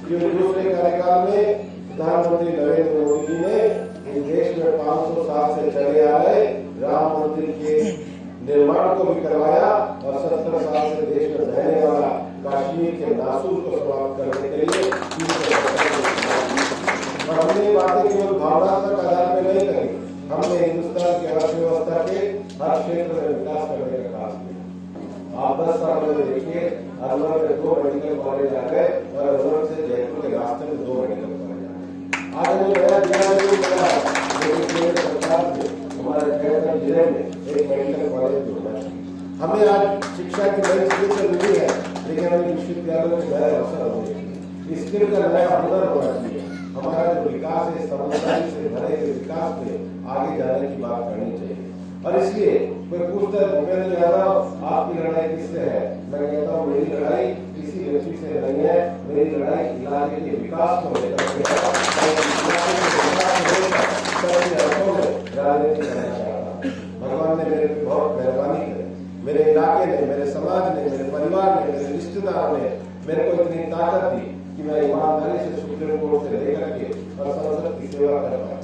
दूसरे कार्यकाल में प्रधानमंत्री नरेंद्र मोदी जी ने इस देश में 500 साल से चले आ रहे राम मंदिर के निर्माण को भी करवाया और 70 साल से देश में रहने वाला कश्मीर के नासूर को समाप्त करने के लिए हमने बातें केवल भावनात्मक आधार पर नहीं करी, हमने हिंदुस्तान की अर्थव्यवस्था के हर क्षेत्र में विकास करने का काम किया। आप 10 सालों में देखिए, अलवर में 2 मेडिकल कॉलेज आ गए और अलवर से जयपुर के रास्ते में 2 मेडिकल कॉलेज आ गए। आज हमें नया जिला नहीं मिला, लेकिन केंद्र सरकार ने हमारे कैथल जिले में एक मेडिकल कॉलेज जोड़ा है। हमें आज शिक्षा की नई स्किल मिली है, लेकिन हमें विश्वविद्यालयों में नए अवसर होने चाहिए, स्किल का नया हुनर होना चाहिए। हमारा जो विकास है, समझदारी से भरे हुए विकास में आगे जाने की बात करनी चाहिए। और इसलिए कोई पूछता है भूपेंद्र यादव आपकी लड़ाई किससे है, मैं कहता हूँ मेरी लड़ाई किसी व्यक्ति से नहीं है, मेरी लड़ाई इलाके के विकास को लेकर के है। राजनीति करना चाहता हूँ। भगवान ने मेरे पे बहुत मेहरबानी की, मेरे इलाके ने, मेरे समाज ने, मेरे परिवार ने, मेरे रिश्तेदारों ने मेरे को इतनी ताकत दी कि मैं ईमानदारी से सुप्रीम कोर्ट से लेकर के और संसद की सेवा कर पाया।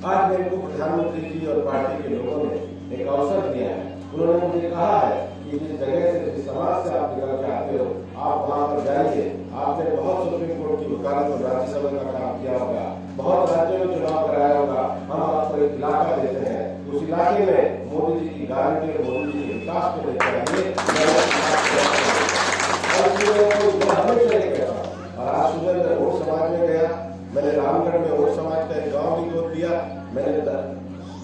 आज मेरे को प्रधानमंत्री जी और पार्टी के लोगों ने एक अवसर दिया है। उन्होंने मुझे कहा है कि जिस जगह से, जिस समाज से आप निकल के आते हो, आप वहां पर जाइए। आपने बहुत सुप्रीम कोर्ट की वकालत और राज्यसभा का काम किया होगा, बहुत राज्यों में चुनाव कराया होगा। हम आपको एक इलाका देते हैं, उस इलाके में मोदी जी की गारंटी और मोदी जी के विकास को लेकर आइए। और आज सुबह मैं वोट समाज में गया, मैंने रामगढ़ में वोट समाज का एक गाँव भी गोद दिया, मैंने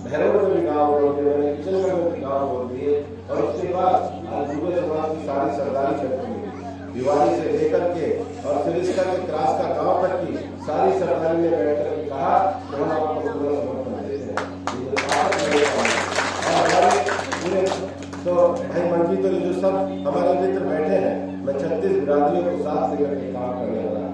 भैरव में भी गाँव गोद दिया, मैंने किशनगढ़ में भी गाँव गोद दिए। और उसके बाद आज दुबे समाज की सारी सरदारी करती दिवाली से लेकर के और फिर इसका के क्रास का गाँव तक की सारी सरदारी ने बैठ कर कहा कि हम आपको पूरा समर्थन देते हैं। तो भाई मंजी तो जो सब हमारे मित्र बैठे हैं, मैं 36 बिरादरियों को साथ लेकर के काम करने वाला।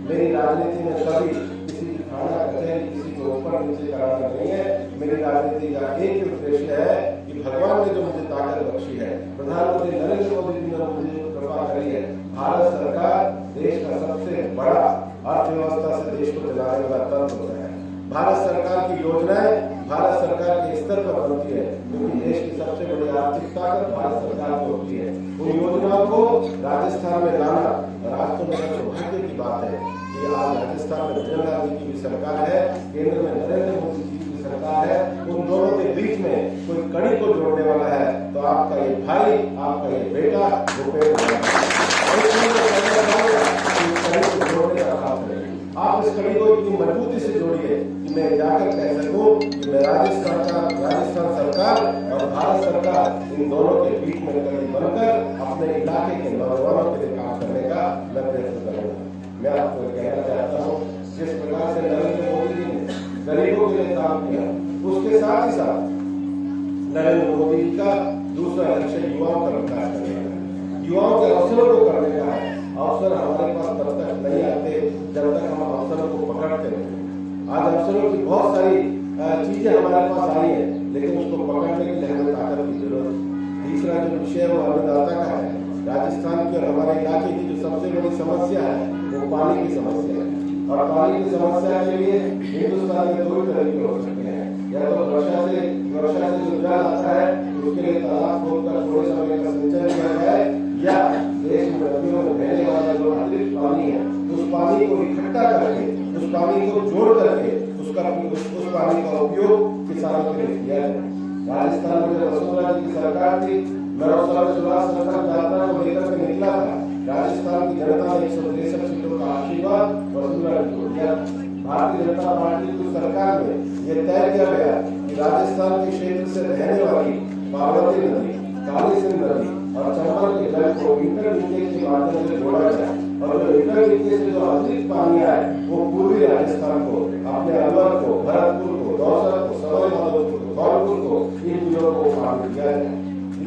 मेरी राजनीति में कभी किसी की थाना कचहरी, किसी को ऊपर नीचे कराना नहीं है। मेरी राजनीति का एक ही उद्देश्य है कि भगवान ने जो मुझे ताकत बख्शी है, प्रधानमंत्री नरेंद्र मोदी जी ने मुझे जो कृपा करी है, भारत सरकार देश का सबसे बड़ा अर्थव्यवस्था से देश को चलाने वाला तंत्र है। भारत सरकार की योजनाएं भारत सरकार के स्तर पर बनती है, क्योंकि देश की सबसे बड़ी आर्थिक ताकत भारत सरकार की होती है। उन योजनाओं को राजस्थान में लाना, और आज तो मेरा सौभाग्य की बात है कि आज राजस्थान में नरेंद्र मोदी की सरकार है, केंद्र में नरेंद्र मोदी जी की सरकार है। उन दोनों के बीच में कोई कड़ी को जोड़ने वाला है तो आपका ये भाई, आपका ये बेटा भूपेंद्र आप इस कड़ी को इतनी मजबूती से जोड़िए कि मैं जाकर कह सकूं कि मैं राजस्थान सरकार और भारत सरकार इन दोनों के बीच में कड़ी बनकर अपने इलाके के नौजवानों के लिए काम करने का मैं प्रयत्न करूंगा। मैं आपको कहना चाहता हूँ, जिस प्रकार से नरेंद्र मोदी जी ने गरीबों के लिए काम किया, उसके साथ ही साथ नरेंद्र मोदी जी का दूसरा लक्ष्य युवाओं का विकास करने का, युवाओं के अवसरों को करने का है। अवसर हमारे पास तब तक नहीं आते जब तक हम अवसरों को पकड़ते नहीं। आज अवसरों की बहुत सारी चीजें हमारे पास आई है, लेकिन उसको पकड़ने के लिए हमें ताकत की जरूरत है। तीसरा जो विषय है वो अन्नदाता का है। राजस्थान के और हमारे इलाके की जो सबसे बड़ी समस्या है वो पानी की समस्या है, और पानी की समस्या के लिए हिंदुस्तान में 2 तरीके हो सकते हैं। या तो वर्षा से जो जल आता है उसके लिए तालाब खोदकर थोड़े समय का सिंचाई किया जाए, या देश में नदियों में बहने वाला जो अतिरिक्त पानी है उस पानी को इकट्ठा करके, उस पानी को जोड़ करके उस पानी का उपयोग किसानों के लिए किया जाए। राजस्थान में जब वसुंधरा जी की सरकार थी, मैं उस समय सुभाष चंद्र यात्रा को लेकर के निकला था। राजस्थान की जनता ने 163 सीटों का आशीर्वाद वसुंधरा जी को दिया। भारतीय जनता पार्टी की सरकार में यह तय किया गया कि राजस्थान के क्षेत्र से रहने वाली पार्वती नदी, काली सिंध नदी और चंबल के जल को इंटरलिंकेज के माध्यम से जोड़ा जाए, और जो इंटरलिंकेज से जो अतिरिक्त पानी आए वो पूर्वी राजस्थान को, अपने अलवर को, भरतपुर को, दौसा को, सवाई माधोपुर को, धौलपुर को, इन जिलों को पानी दिया जाए।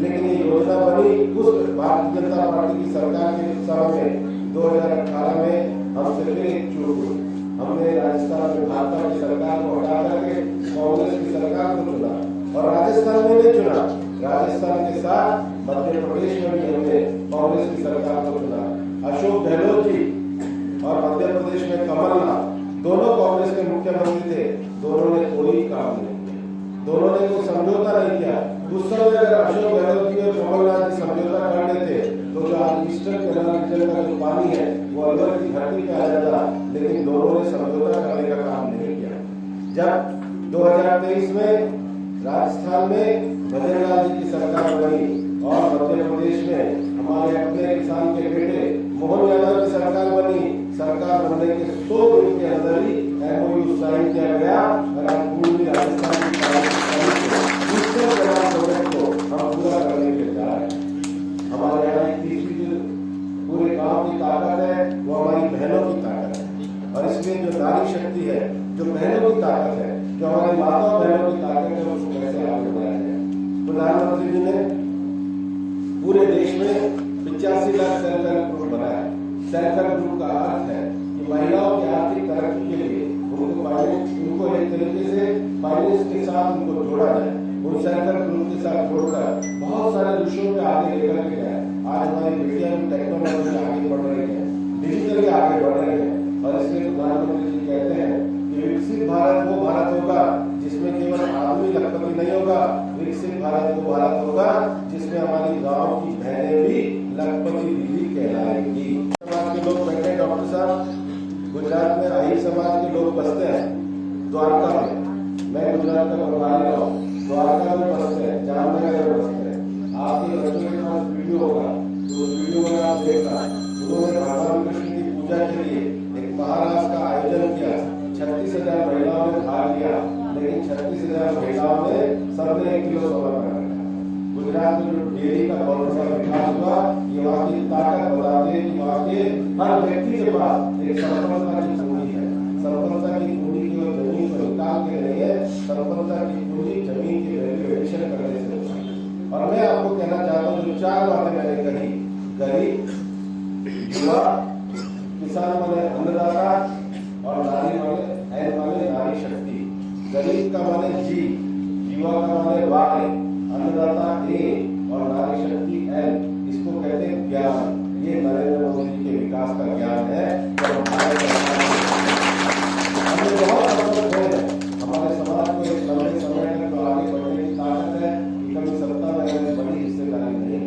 लेकिन ये योजना बनी उस भारतीय जनता पार्टी की सरकार के समय में 2018 में हमसे फिर एक चूक हुई। हमने राजस्थान में भाजपा की सरकार को हटा करके कांग्रेस की सरकार को चुना, और राजस्थान में नहीं चुना, राजस्थान के साथ मध्य प्रदेश में भी हमने कांग्रेस की सरकार को चुना। अशोक गहलोत जी और मध्य प्रदेश में कमलनाथ दोनों कांग्रेस के मुख्यमंत्री थे, दोनों ने कोई काम नहीं किया, दोनों ने कोई समझौता नहीं किया। उस समय अगर अशोक गहलोत जी और कमलनाथ जी समझौता कर लेते तो तो जो आज ईस्टर्न कैनाल रीजन का जो पानी है वो अलवर की धरती पे आ जाता, लेकिन दोनों ने समझौता करने का काम नहीं किया। जब 2023 में राजस्थान में भजन लाल जी की सरकार बनी और मध्य प्रदेश में हमारे अपने किसान के बेटे मोहन यादव की सरकार बनी, सरकार बनने के 100 दिन के अंदर ही MOU साइन किया गया और आज पूरी राजस्थान की प्रोजेक्ट को हम पूरा करने के जा रहे हैं। हमारे यहाँ तीसरी जो पूरे गांव की ताकत है वो हमारी बहनों की ताकत है, और इसमें जो नारी शक्ति है, जो बहनों की ताकत है, जो हमारी माता बहनों की ताकत है, उसको कैसे आगे बढ़ाया जाए। प्रधानमंत्री जी ने पूरे देश में 85 लाख सेल्फ हेल्प ग्रुप बनाया। सेल्फ हेल्प ग्रुप का अर्थ है कि महिलाओं की आर्थिक तरक्की के लिए उनको एक तरीके से फाइनेंस के साथ उनको जोड़ा जाए। उन सेल्फ हेल्प ग्रुप के साथ जोड़कर बहुत सारे विषयों पे आगे लेकर के जाए। आज हमारी बेटियां टेक्नोलॉजी में आगे बढ़ रही है, डिजिटली आगे बढ़ रही है, और इसलिए प्रधानमंत्री जी कहते हैं कि विकसित भारत वो भारत होगा जिसमें केवल आदमी लखपति नहीं होगा, विकसित भारत वो भारत होगा जिसमें हमारी गांव की बहनें भी लखपति दीदी कहलाएंगी। समाज के लोग बैठे डॉक्टर साहब, गुजरात में आहिर समाज के लोग बसते हैं द्वारका में, मैं गुजरात का प्रभारी रहा हूँ, द्वारका में बसते हैं, जामनगर में बसते हैं। आपके बच्चों के पास वीडियो होगा, तो उस वीडियो में आप देखना, उन्होंने भगवान कृष्ण की पूजा के लिए एक महाराज का आयोजन किया। 36,000 महिलाओं ने भाग लिया, लेकिन 36,000 महिलाओं ने सबने 1 किलो सोना बना। गुजरात में जो डेयरी का बहुत बड़ा विकास हुआ, ये वहाँ की ताकत बताते हैं कि वहाँ के हर व्यक्ति के पास एक सफलता की पूंजी है। सफलता की पूंजी केवल जमीन को निकाल के नहीं है, सफलता की पूंजी जमीन की वैल्यूएशन करने से होती है। और मैं आपको कहना चाहता हूँ, जो 4 बातें मैंने कही, गरीब, युवा, किसान माने अन्नदाता, और नारी माने नारी शक्ति। गरीब का माने जी, युवा का माने वाय, अन्नदाता ए और नारी शक्ति एल। इसको कहते हैं ज्ञान। ये नरेंद्र मोदी जी के विकास का ज्ञान है। हमें बहुत सफल हुए हैं, हमारे समाज को एक लंबे समय तक तो आगे बढ़ने की ताकत है, कभी सत्ता में रहने बड़ी हिस्सेदारी नहीं है।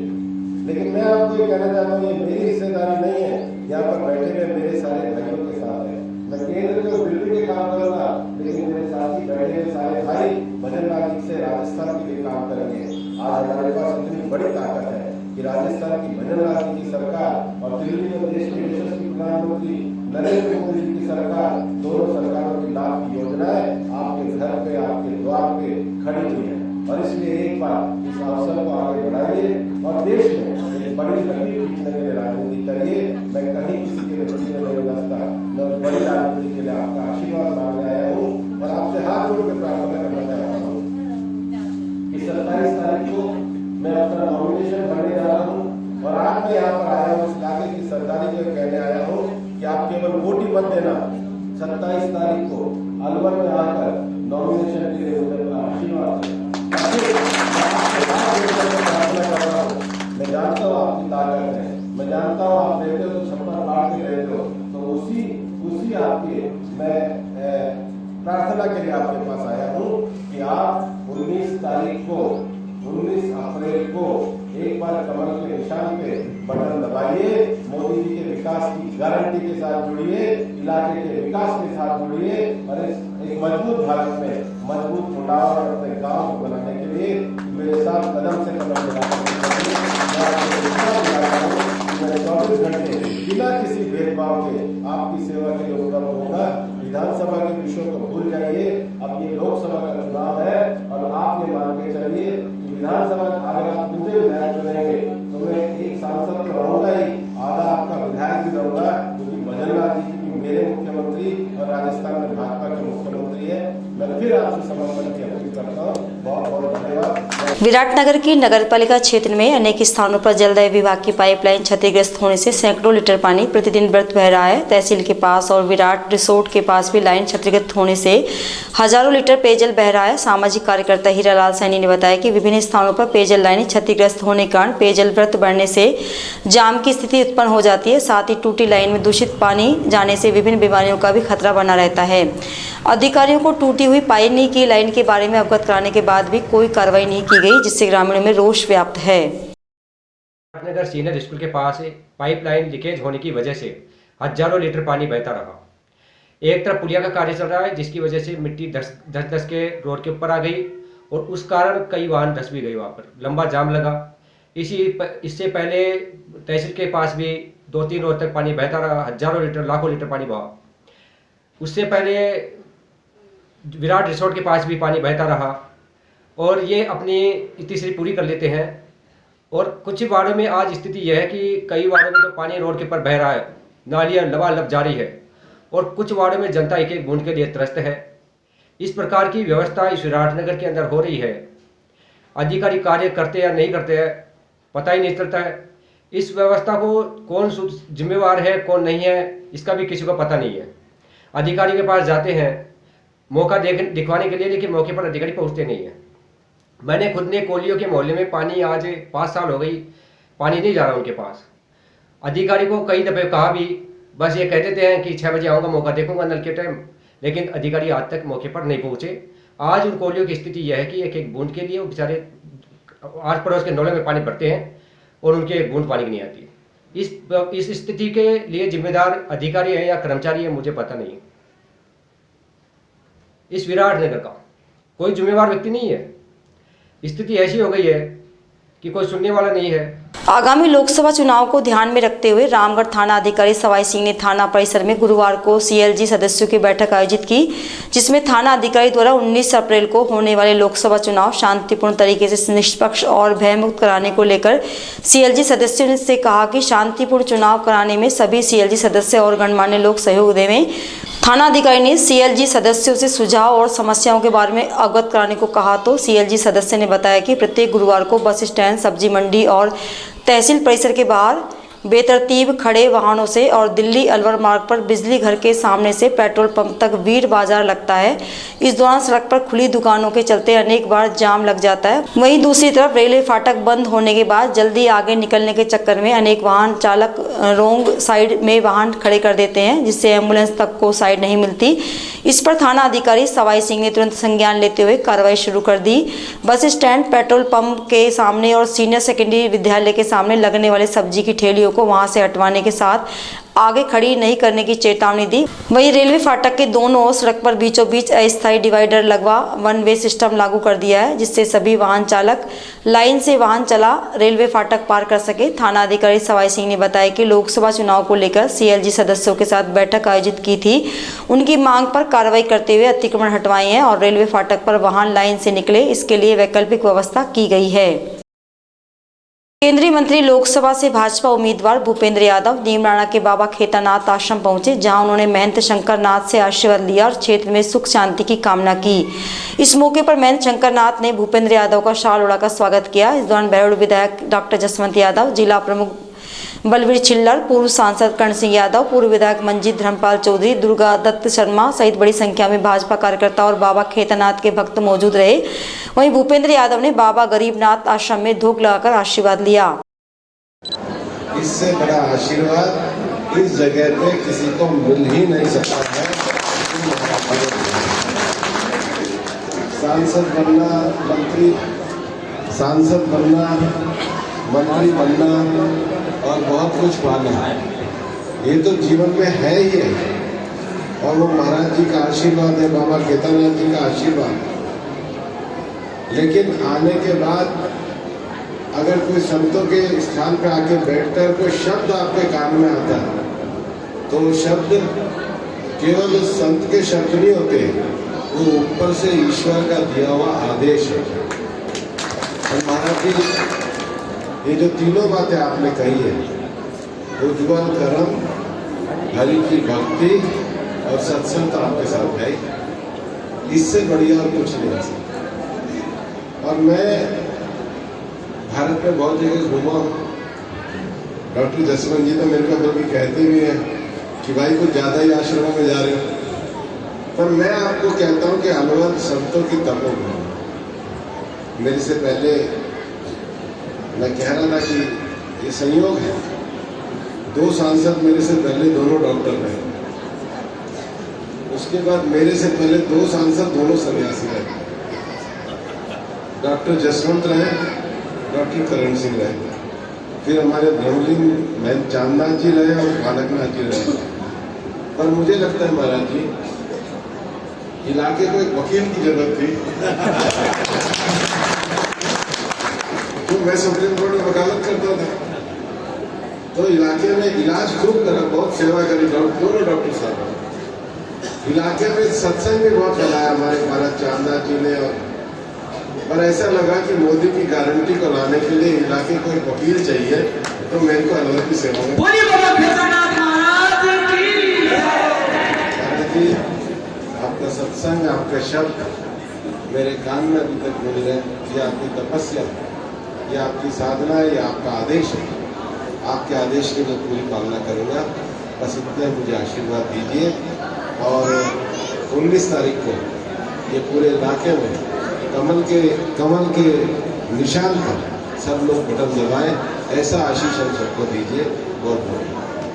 लेकिन मैं आपको ये कहना चाहता हूँ, ये मेरी हिस्सेदारी नहीं है, यहाँ पर बैठे हुए मेरे सारे भाइयों के साथ है। मैं केंद्र में दिल्ली के काम करूंगा, लेकिन मेरे साथ ही बैठे हुए सारे भाई भजन लाल जी से राजस्थान के लिए काम करेंगे। आज हमारे पास इतनी बड़ी ताकत है कि राजस्थान की भजन लाल जी की सरकार और दिल्ली में देश के यशस्वी प्रधानमंत्री नरेंद्र मोदी जी की सरकार, दोनों सरकारों की लाभ की योजनाएं आपके घर पे, आपके द्वार पे खड़ी हुई है। और इसलिए एक बार इस अवसर को आगे बढ़ाइए और देश में एक बड़ी लकीर खींचने के लिए राजनीति करिए। मैं कहीं किसी के लिए नहीं बसता, मैं बड़ी राजनीति के लिए आपका आशीर्वाद मांगने आया हूँ और आपसे हाथ जोड़ के प्रार्थना करना चाहता हूँ कि 27 तारीख को मैं अपना नॉमिनेशन भरने जा रहा हूँ। और आज मैं यहाँ पर आया हूँ, इस इलाके की सरकारी को कहने आया हूँ कि आप केवल वोट ही मत देना, 27 तारीख को अलवर में आकर नॉमिनेशन के लिए मुझे आशीर्वाद दें। मैं जानता हूँ आपकी ताकत है, मैं जानता हूँ आप देते हो तो छप्पर फाड़ के देते हो, तो उसी आपके मैं प्रार्थना के लिए आपके पास आया हूँ कि आप 19 तारीख को, 19 अप्रैल को एक बार कमल के निशान पे बटन दबाइए, मोदी जी के विकास की गारंटी के साथ जुड़िए, इलाके के विकास के साथ जुड़िए और एक मजबूत भारत में मजबूत मुटाव और अपने गांव को बनाने के लिए मेरे साथ कदम से कदम मिलाकर 24 घंटे बिना किसी भेदभाव के आपकी सेवा के लिए उपलब्ध होगा। विधानसभा के विषयों को भूल जाइए, अब ये लोकसभा का चुनाव है और आप ये मान के चलिए कि विधानसभा अगर आप मुझे विधायक चुनेंगे तो मैं एक सांसद तो रहूंगा ही, आधा आपका विधायक भी रहूंगा, क्योंकि भजन लाल जी मेरे मुख्यमंत्री और राजस्थान में भाजपा के मुख्यमंत्री है। मैं फिर आपसे समर्थन की अपील करता हूँ। बहुत बहुत धन्यवाद। विराटनगर की नगरपालिका क्षेत्र में अनेक स्थानों पर जलदाय विभाग की पाइपलाइन क्षतिग्रस्त होने से सैकड़ों लीटर पानी प्रतिदिन व्यर्थ बह रहा है। तहसील के पास और विराट रिसोर्ट के पास भी लाइन क्षतिग्रस्त होने से हजारों लीटर पेयजल बह रहा है। सामाजिक कार्यकर्ता हीरालाल सैनी ने बताया कि विभिन्न स्थानों पर पेयजल लाइनें क्षतिग्रस्त होने के कारण पेयजल व्यर्थ बढ़ने से जाम की स्थिति उत्पन्न हो जाती है। साथ ही टूटी लाइन में दूषित पानी जाने से विभिन्न बीमारियों का भी खतरा बना रहता है। अधिकारियों को टूटी हुई पानी की लाइन के बारे में अवगत कराने के बाद भी कोई कार्रवाई नहीं की गई, जिससे ग्रामीणों में रोष व्याप्त है। विराटनगर सीनियर स्कूल के पास पाइपलाइन लीकेज होने की वजह से हजारों लीटर पानी बहता रहा। एक तरफ पुलिया का कार्य चल रहा है, जिसकी वजह से मिट्टी धस के रोड के ऊपर आ गई और उस कारण कई वाहन धस भी गए। वहाँ पर लंबा जाम लगा। इससे पहले तहसील के पास भी 2-3 रोज तक पानी बहता रहा, हजारों लीटर लाखों लीटर पानी बहा। उससे पहले विराट रिसोर्ट के पास भी पानी बहता रहा और ये अपनी तीसरी पूरी कर लेते हैं। और कुछ वार्डों में आज स्थिति यह है कि कई वार्डों में तो पानी रोड के ऊपर बह रहा है, नालियाँ लबालब जारी है और कुछ वार्डों में जनता एक एक बूंद के लिए त्रस्त है। इस प्रकार की व्यवस्था इस विराटनगर के अंदर हो रही है। अधिकारी कार्य करते या नहीं करते हैं पता ही नहीं चलता है। इस व्यवस्था को कौन जिम्मेवार है कौन नहीं है इसका भी किसी को पता नहीं है। अधिकारी के पास जाते हैं मौका दिखवाने के लिए, लेकिन मौके पर अधिकारी पहुंचते नहीं है। मैंने खुद ने कोलियों के मोहल्ले में पानी आज 5 साल हो गई, पानी नहीं जा रहा उनके पास। अधिकारी को कई दफ़े कहा भी, बस ये कह देते हैं कि 6 बजे आऊँगा, मौका देखूंगा नल के टाइम, लेकिन अधिकारी आज तक मौके पर नहीं पहुँचे। आज उन कोलियों की स्थिति यह है कि एक एक बूंद के लिए वो बेचारे आस पड़ोस के नौले में पानी भरते हैं और उनके एक बूंद पानी की नहीं आती। इस स्थिति के लिए जिम्मेदार अधिकारी है या कर्मचारी है मुझे पता नहीं। इस विराटनगर का कोई जिम्मेवार व्यक्ति नहीं है। स्थिति ऐसी हो गई है कि कोई सुनने वाला नहीं है। आगामी लोकसभा चुनाव को ध्यान में रखते हुए रामगढ़ थाना अधिकारी सवाई सिंह ने थाना परिसर में गुरुवार को सीएलजी सदस्यों की बैठक आयोजित की, जिसमें थाना अधिकारी द्वारा 19 अप्रैल को होने वाले लोकसभा चुनाव शांतिपूर्ण तरीके से निष्पक्ष और भयमुक्त कराने को लेकर सीएलजी सदस्यों ने से कहा कि शांतिपूर्ण चुनाव कराने में सभी सीएलजी सदस्य और गणमान्य लोग सहयोग देवें। थाना अधिकारी ने सीएलजी सदस्यों से सुझाव और समस्याओं के बारे में अवगत कराने को कहा तो सीएलजी सदस्य ने बताया कि प्रत्येक गुरुवार को बस स्टैंड, सब्जी मंडी और तहसील परिसर के बाहर बेतरतीब खड़े वाहनों से और दिल्ली अलवर मार्ग पर बिजली घर के सामने से पेट्रोल पंप तक वीर बाजार लगता है। इस दौरान सड़क पर खुली दुकानों के चलते अनेक बार जाम लग जाता है। वहीं दूसरी तरफ रेलवे फाटक बंद होने के बाद जल्दी आगे निकलने के चक्कर में अनेक वाहन चालक रोंग साइड में वाहन खड़े कर देते हैं, जिससे एम्बुलेंस तक को साइड नहीं मिलती। इस पर थाना अधिकारी सवाई सिंह ने तुरंत संज्ञान लेते हुए कार्रवाई शुरू कर दी। बस स्टैंड, पेट्रोल पंप के सामने और सीनियर सेकेंडरी विद्यालय के सामने लगने वाले सब्जी की ठेलियों को वहां से हटवाने के साथ आगे खड़ी नहीं करने की चेतावनी दी। वहीं रेलवे फाटक के दोनों ओर सड़क पर बीचों बीच अस्थायी डिवाइडर लगवा 1 वे सिस्टम लागू कर दिया है, जिससे सभी वाहन चालक लाइन से वाहन चला रेलवे फाटक पार कर सके। थाना अधिकारी सवाई सिंह ने बताया कि लोकसभा चुनाव को लेकर सीएलजी सदस्यों के साथ बैठक आयोजित की थी। उनकी मांग पर कार्रवाई करते हुए अतिक्रमण हटवाए हैं और रेलवे फाटक पर वाहन लाइन से निकले, इसके लिए वैकल्पिक व्यवस्था की गई है। केंद्रीय मंत्री लोकसभा से भाजपा उम्मीदवार भूपेंद्र यादव नीमराणा के बाबा खेतानाथ आश्रम पहुंचे, जहां उन्होंने महंत शंकर नाथ से आशीर्वाद लिया और क्षेत्र में सुख शांति की कामना की। इस मौके पर महंत शंकर नाथ ने भूपेंद्र यादव का शाल उड़ाकर स्वागत किया। इस दौरान बहरोड विधायक डॉक्टर जसवंत यादव, जिला प्रमुख बलवीर छिल्लर, पूर्व सांसद कर्ण सिंह यादव, पूर्व विधायक मंजीत धर्मपाल चौधरी, दुर्गा दत्त शर्मा सहित बड़ी संख्या में भाजपा कार्यकर्ता और बाबा खेतानाथ के भक्त मौजूद रहे। वहीं भूपेंद्र यादव ने बाबा गरीबनाथ आश्रम में धूप लगाकर आशीर्वाद लिया। इससे बड़ा आशीर्वाद इस जगह पे किसी को मिल ही नहीं सकता है। सांसद बनना, मंत्री बनना और बहुत कुछ पाना, ये तो जीवन में है ही है। और वो महाराज जी का आशीर्वाद है, बाबा केदारनाथ जी का आशीर्वाद। लेकिन आने के बाद अगर कोई संतों के स्थान पर आके बैठकर कोई शब्द आपके कान में आता है, तो वो शब्द केवल उस संत के शब्द नहीं होते, वो ऊपर से ईश्वर का दिया हुआ आदेश है। और महाराज जी ये जो तीनों बातें आपने कही है, उज्ज्वल कर्म, हरि की भक्ति और सत्संग आपके साथ है, इससे बढ़िया और कुछ नहीं है। और मैं भारत में बहुत जगह घूमा हूँ। डॉक्टर जसवंत जी तो मेरे को बल्कि कहते भी हैं कि भाई कुछ ज़्यादा ही आश्रमों में जा रहे हो। पर मैं आपको कहता हूँ कि अलवर संतों की तपोभूमि। मेरे से पहले मैं कह रहा था कि ये संयोग है, 2 सांसद मेरे से पहले दोनों डॉक्टर रहे, उसके बाद मेरे से पहले 2 सांसद दोनों सन्यासी रहे, डॉक्टर जसवंत रहे, डॉक्टर करण सिंह रहे। फिर हमारे ब्रह्मलीन बहन चांदनाथ जी रहे और बालकनाथ जी रहे। पर मुझे लगता है महाराज जी, इलाके को एक वकील की जरूरत थी। तो मैं सुप्रीम कोर्ट में वकालत करता था, तो इलाके में इलाज खूब करा, बहुत सेवा करी दोनों डॉक्टर साहब। इलाके में सत्संग भी बहुत फैलाया हमारे महाराज चांदनाथ जी ने। और ऐसा लगा कि मोदी की गारंटी को लाने के लिए इलाके को एक वकील चाहिए, तो मेरे को अलवर की सेवा में आपका सत्संग, आपका शब्द मेरे कान में अभी तक मिल रहे। ये आपकी तपस्या, ये आपकी साधना, ये आपका आदेश है। आपके आदेश की मैं पूरी पालना करूँगा। बस इतने मुझे आशीर्वाद दीजिए। और 19 तारीख को ये पूरे इलाके में कमल के निशान पर सब लोग बटन दबाएं, ऐसा आशीष हम सबको दीजिए। बहुत बहुत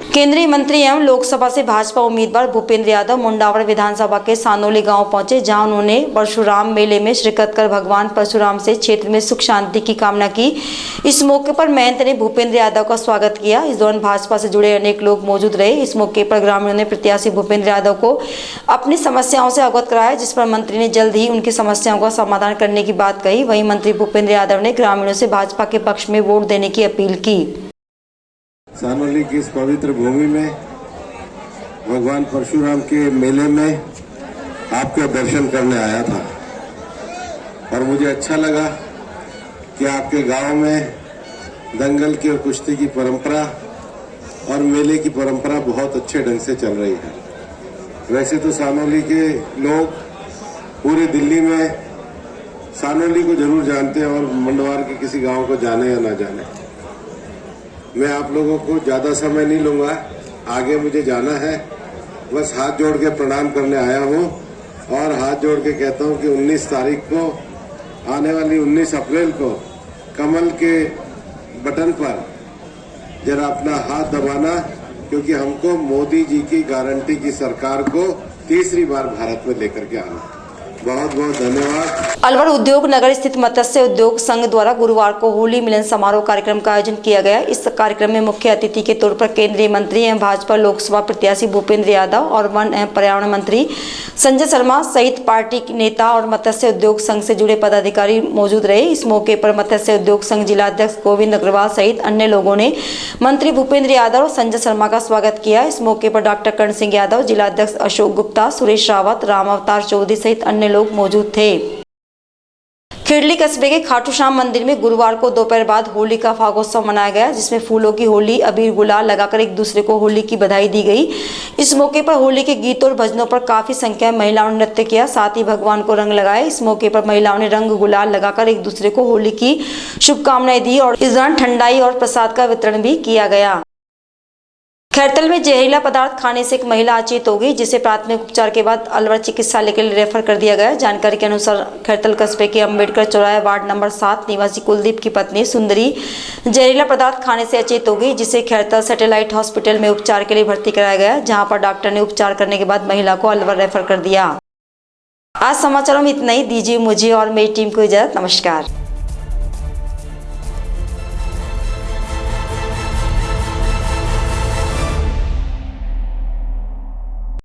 केंद्रीय मंत्री एवं लोकसभा से भाजपा उम्मीदवार भूपेंद्र यादव मुंडावर विधानसभा के सानोली गांव पहुंचे, जहां उन्होंने परशुराम मेले में शिरकत कर भगवान परशुराम से क्षेत्र में सुख शांति की कामना की। इस मौके पर महंत ने भूपेंद्र यादव का स्वागत किया। इस दौरान भाजपा से जुड़े अनेक लोग मौजूद रहे। इस मौके पर ग्रामीणों ने प्रत्याशी भूपेंद्र यादव को अपनी समस्याओं से अवगत कराया, जिस पर मंत्री ने जल्द ही उनकी समस्याओं का समाधान करने की बात कही। वहीं मंत्री भूपेंद्र यादव ने ग्रामीणों से भाजपा के पक्ष में वोट देने की अपील की। सानोली की इस पवित्र भूमि में भगवान परशुराम के मेले में आपके दर्शन करने आया था और मुझे अच्छा लगा कि आपके गांव में दंगल की और कुश्ती की परंपरा और मेले की परंपरा बहुत अच्छे ढंग से चल रही है। वैसे तो सानोली के लोग पूरे दिल्ली में सानोली को जरूर जानते हैं और मंडवार के किसी गांव को जाने या ना जाने। मैं आप लोगों को ज़्यादा समय नहीं लूँगा, आगे मुझे जाना है। बस हाथ जोड़ के प्रणाम करने आया हूँ और हाथ जोड़ के कहता हूँ कि 19 तारीख को, आने वाली 19 अप्रैल को कमल के बटन पर जरा अपना हाथ दबाना, क्योंकि हमको मोदी जी की गारंटी की सरकार को तीसरी बार भारत में लेकर के आना। बहुत बहुत धन्यवाद। अलवर उद्योग नगर स्थित मत्स्य उद्योग संघ द्वारा गुरुवार को होली मिलन समारोह कार्यक्रम का आयोजन किया गया। इस कार्यक्रम में मुख्य अतिथि के तौर पर केंद्रीय मंत्री एवं भाजपा लोकसभा प्रत्याशी भूपेंद्र यादव और वन एवं पर्यावरण मंत्री संजय शर्मा सहित पार्टी नेता और मत्स्य उद्योग संघ से जुड़े पदाधिकारी मौजूद रहे। इस मौके पर मत्स्य उद्योग संघ जिलाध्यक्ष गोविंद अग्रवाल सहित अन्य लोगों ने मंत्री भूपेंद्र यादव और संजय शर्मा का स्वागत किया। इस मौके पर डॉक्टर कर्ण सिंह यादव, जिलाध्यक्ष अशोक गुप्ता, सुरेश रावत, राम अवतार चौधरी सहित अन्य लोग मौजूद थे। खिड़ली कस्बे के खाटू श्याम मंदिर में गुरुवार को दोपहर बाद होली का फागोत्सव मनाया गया, जिसमें फूलों की होली, अबीर गुलाल लगाकर एक दूसरे को होली की बधाई दी गई। इस मौके पर होली के गीतों और भजनों पर काफी संख्या में महिलाओं ने नृत्य किया, साथ ही भगवान को रंग लगाए। इस मौके पर महिलाओं ने रंग गुलाल लगाकर एक दूसरे को होली की शुभकामनाएं दी और इस दौरान ठंडाई और प्रसाद का वितरण भी किया गया। खैरतल में जहरीला पदार्थ खाने से एक महिला अचेत हो गई, जिसे प्राथमिक उपचार के बाद अलवर चिकित्सालय के लिए रेफर कर दिया गया। जानकारी के अनुसार खैरतल कस्बे के अंबेडकर चौराहे वार्ड नंबर 7 निवासी कुलदीप की पत्नी सुंदरी जहरीला पदार्थ खाने से अचेत हो गई, जिसे खैरतल सैटेलाइट हॉस्पिटल में उपचार के लिए भर्ती कराया गया, जहां पर डॉक्टर ने उपचार करने के बाद महिला को अलवर रेफर कर दिया। आज समाचारों में इतना ही। दीजिए मुझे और मेरी टीम को इजाजत। नमस्कार।